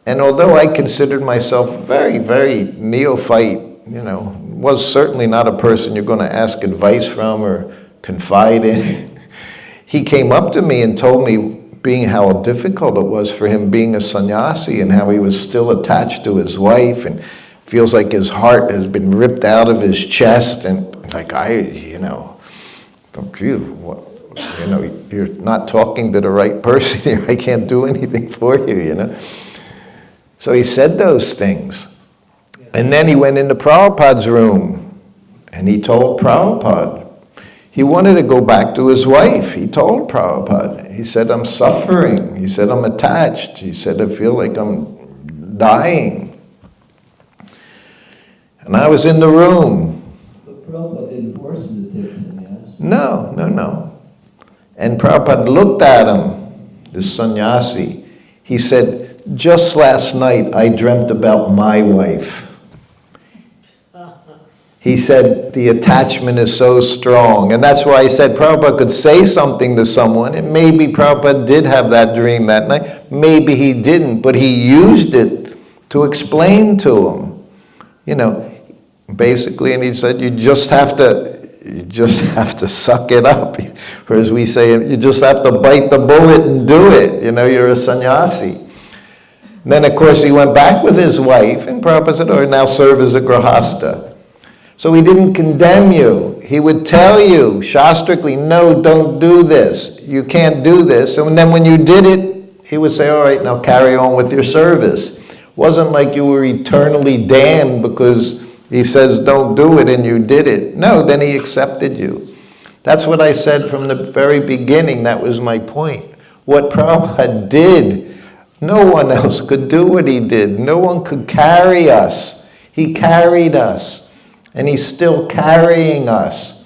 And although I considered myself very, very neophyte, was certainly not a person you're going to ask advice from or confide in, he came up to me and told me how difficult it was for him being a sannyasi and how he was still attached to his wife and feels like his heart has been ripped out of his chest, and you're not talking to the right person here. I can't do anything for you, So he said those things. And then he went into Prabhupada's room and he told Prabhupada. He wanted to go back to his wife. He told Prabhupada. He said, "I'm suffering." He said, "I'm attached." He said, "I feel like I'm dying." And I was in the room. But Prabhupada didn't force him to take sannyas. No. And Prabhupada looked at him, this sannyasi. He said, "Just last night I dreamt about my wife." He said, the attachment is so strong. And that's why I said Prabhupada could say something to someone, and maybe Prabhupada did have that dream that night. Maybe he didn't, but he used it to explain to him. Basically, and he said, you just have to suck it up. Or as we say, you just have to bite the bullet and do it. You're a sannyasi. Then, of course, he went back with his wife, and Prabhupada said, oh, now serve as a grahasta. So he didn't condemn you. He would tell you, shastrically, no, don't do this. You can't do this. And then when you did it, he would say, all right, now carry on with your service. It wasn't like you were eternally damned because he says don't do it and you did it. No, then he accepted you. That's what I said from the very beginning. That was my point. What Prabhupada did, no one else could do what he did. No one could carry us. He carried us. And he's still carrying us.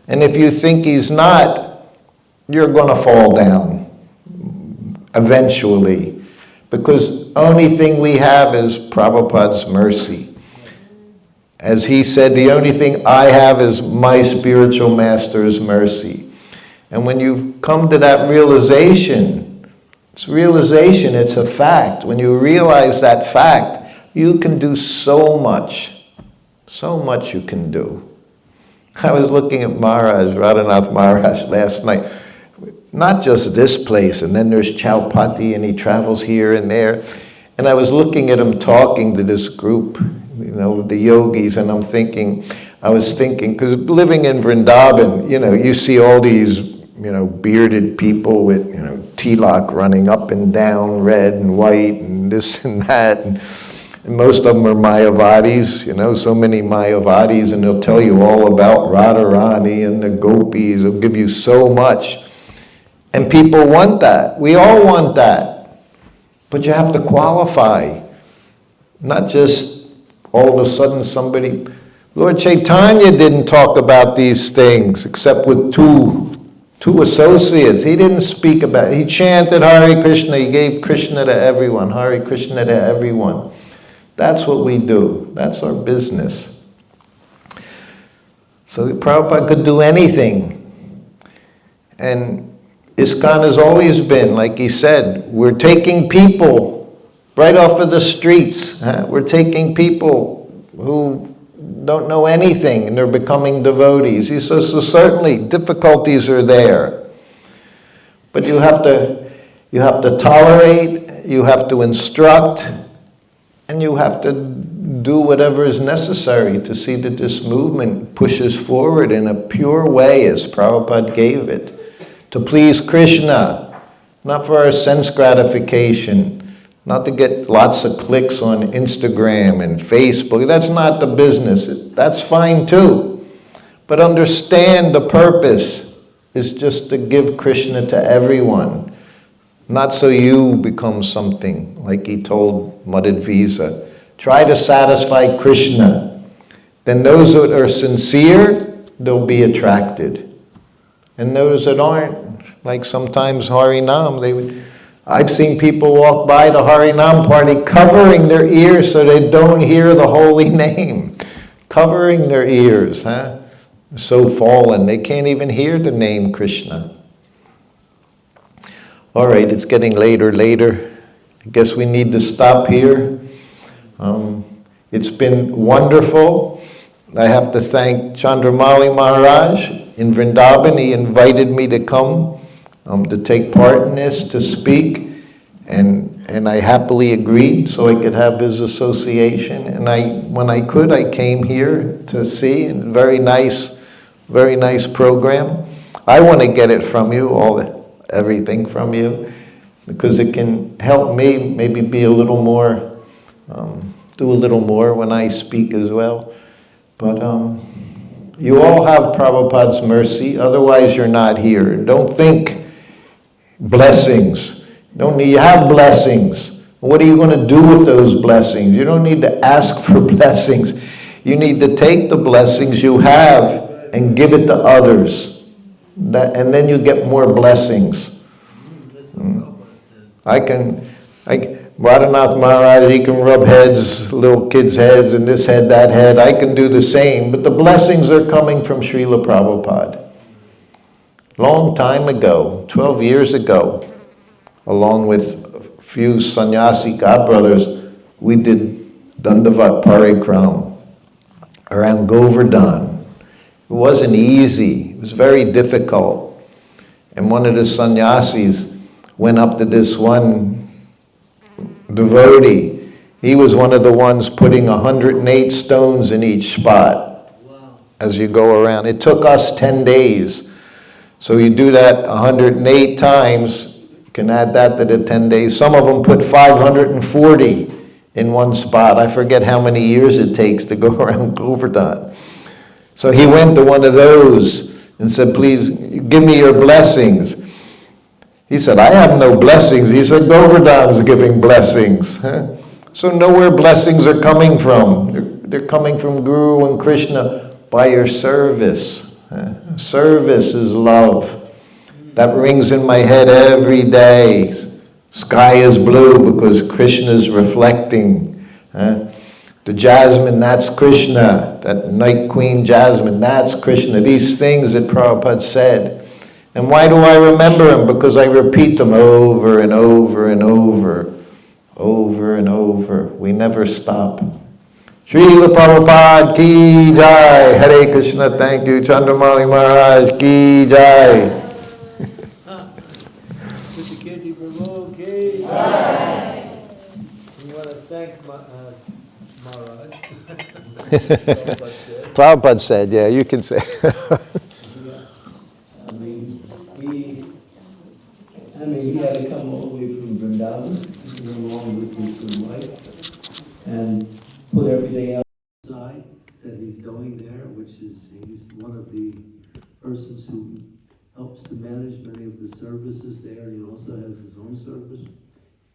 And if you think he's not, you're going to fall down eventually. Because only thing we have is Prabhupada's mercy. As he said, the only thing I have is my spiritual master's mercy. And when you come to that realization, it's a fact. When you realize that fact, you can do so much. So much you can do. I was looking at Maharaj, Radhanath Maharaj last night. Not just this place, and then there's Chaupati, and he travels here and there. And I was looking at him talking to this group, the yogis, and I was thinking, because living in Vrindavan, you see all these, bearded people with, tilak running up and down, red and white, and this and that, and most of them are Mayavadis, so many Mayavadis, and they'll tell you all about Radharani and the gopis. They'll give you so much. And people want that. We all want that. But you have to qualify. Not just all of a sudden somebody... Lord Chaitanya didn't talk about these things except with two associates. He didn't speak about it. He chanted Hare Krishna. He gave Krishna to everyone. Hare Krishna to everyone. That's what we do. That's our business. So Prabhupada could do anything. And ISKCON has always been, like he said, we're taking people right off of the streets. We're taking people who don't know anything and they're becoming devotees. He says, so certainly difficulties are there. But you have to tolerate, you have to instruct, and you have to do whatever is necessary to see that this movement pushes forward in a pure way as Prabhupada gave it. To please Krishna, not for our sense gratification, not to get lots of clicks on Instagram and Facebook. That's not the business. That's fine too. But understand the purpose is just to give Krishna to everyone. Not so you become something, like he told Madhvisa. Try to satisfy Krishna. Then those that are sincere, they'll be attracted. And those that aren't, like sometimes Harinam, I've seen people walk by the Harinam party covering their ears so they don't hear the holy name. Covering their ears, so fallen, they can't even hear the name Krishna. All right, it's getting later. I guess we need to stop here. It's been wonderful. I have to thank Candramauli Maharaj in Vrindavan. He invited me to come to take part in this, to speak, and I happily agreed so I could have his association. And when I could, I came here to see. And very nice program. I want to get it from you, everything from you, because it can help me maybe be a little more, do a little more when I speak as well. But you all have Prabhupada's mercy, otherwise you're not here. Don't think blessings. You have blessings. What are you going to do with those blessings? You don't need to ask for blessings. You need to take the blessings you have and give it to others. And then you get more blessings. Radhanath Maharaj, he can rub heads, little kids' heads, and this head, that head. I can do the same. But the blessings are coming from Srila Prabhupada. Long time ago, 12 years ago, along with a few sannyasi godbrothers, we did Dandavat Parikram around Govardhan. It wasn't easy. It was very difficult. And one of the sannyasis went up to this one devotee. He was one of the ones putting 108 stones in each spot as you go around. It took us 10 days. So you do that 108 times, you can add that to the 10 days. Some of them put 540 in one spot. I forget how many years it takes to go around Govardhan. So he went to one of those and said, please give me your blessings. He said, I have no blessings. He said, Govardhan's giving blessings. So know where blessings are coming from. They're coming from Guru and Krishna by your service. Service is love. That rings in my head every day. Sky is blue because Krishna is reflecting. The jasmine, that's Krishna. That night queen jasmine, that's Krishna. These things that Prabhupada said. And why do I remember them? Because I repeat them over and over and over. Over and over. We never stop. Srila Prabhupada ki jai. Hare Krishna, thank you. Candramauli Maharaj ki jai. Mr. Kirti Prabhu ki jai. We want to thank Maharaj. Prabhupada said, yeah, you can say. I mean, he had to come all the way from Vrindavan, along with his wife, and put everything outside that he's doing there, which is, he's one of the persons who helps to manage many of the services there. He also has his own service.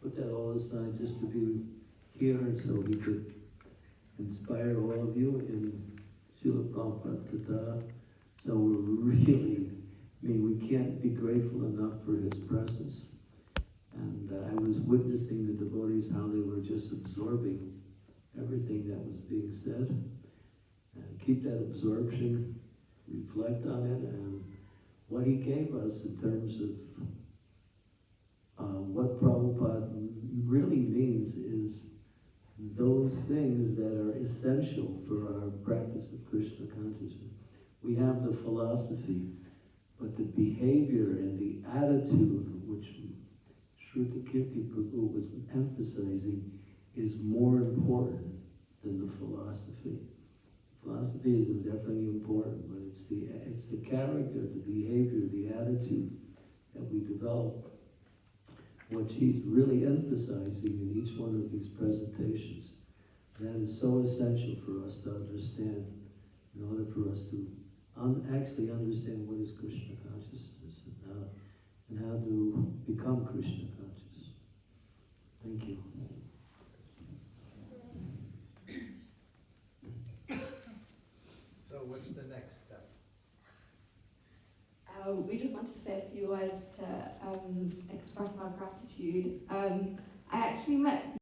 Put that all aside just to be here so he could inspire all of you in Srila Prabhupada Katha. So we're really, we can't be grateful enough for his presence. And I was witnessing the devotees, how they were just absorbing everything that was being said. And keep that absorption, reflect on it, and what he gave us in terms of what Prabhupada really means is those things that are essential for our practice of Krishna consciousness. We have the philosophy, but the behavior and the attitude, which Sruta Kirti Prabhu was emphasizing, is more important than the philosophy. Philosophy is definitely important, but it's the character, the behavior, the attitude that we develop, which he's really emphasizing in each one of these presentations. That is so essential for us to understand in order for us to actually understand what is Krishna consciousness and how to become Krishna conscious. Thank you. So what's the next step? We just wanted to say a few words to express our gratitude. I actually met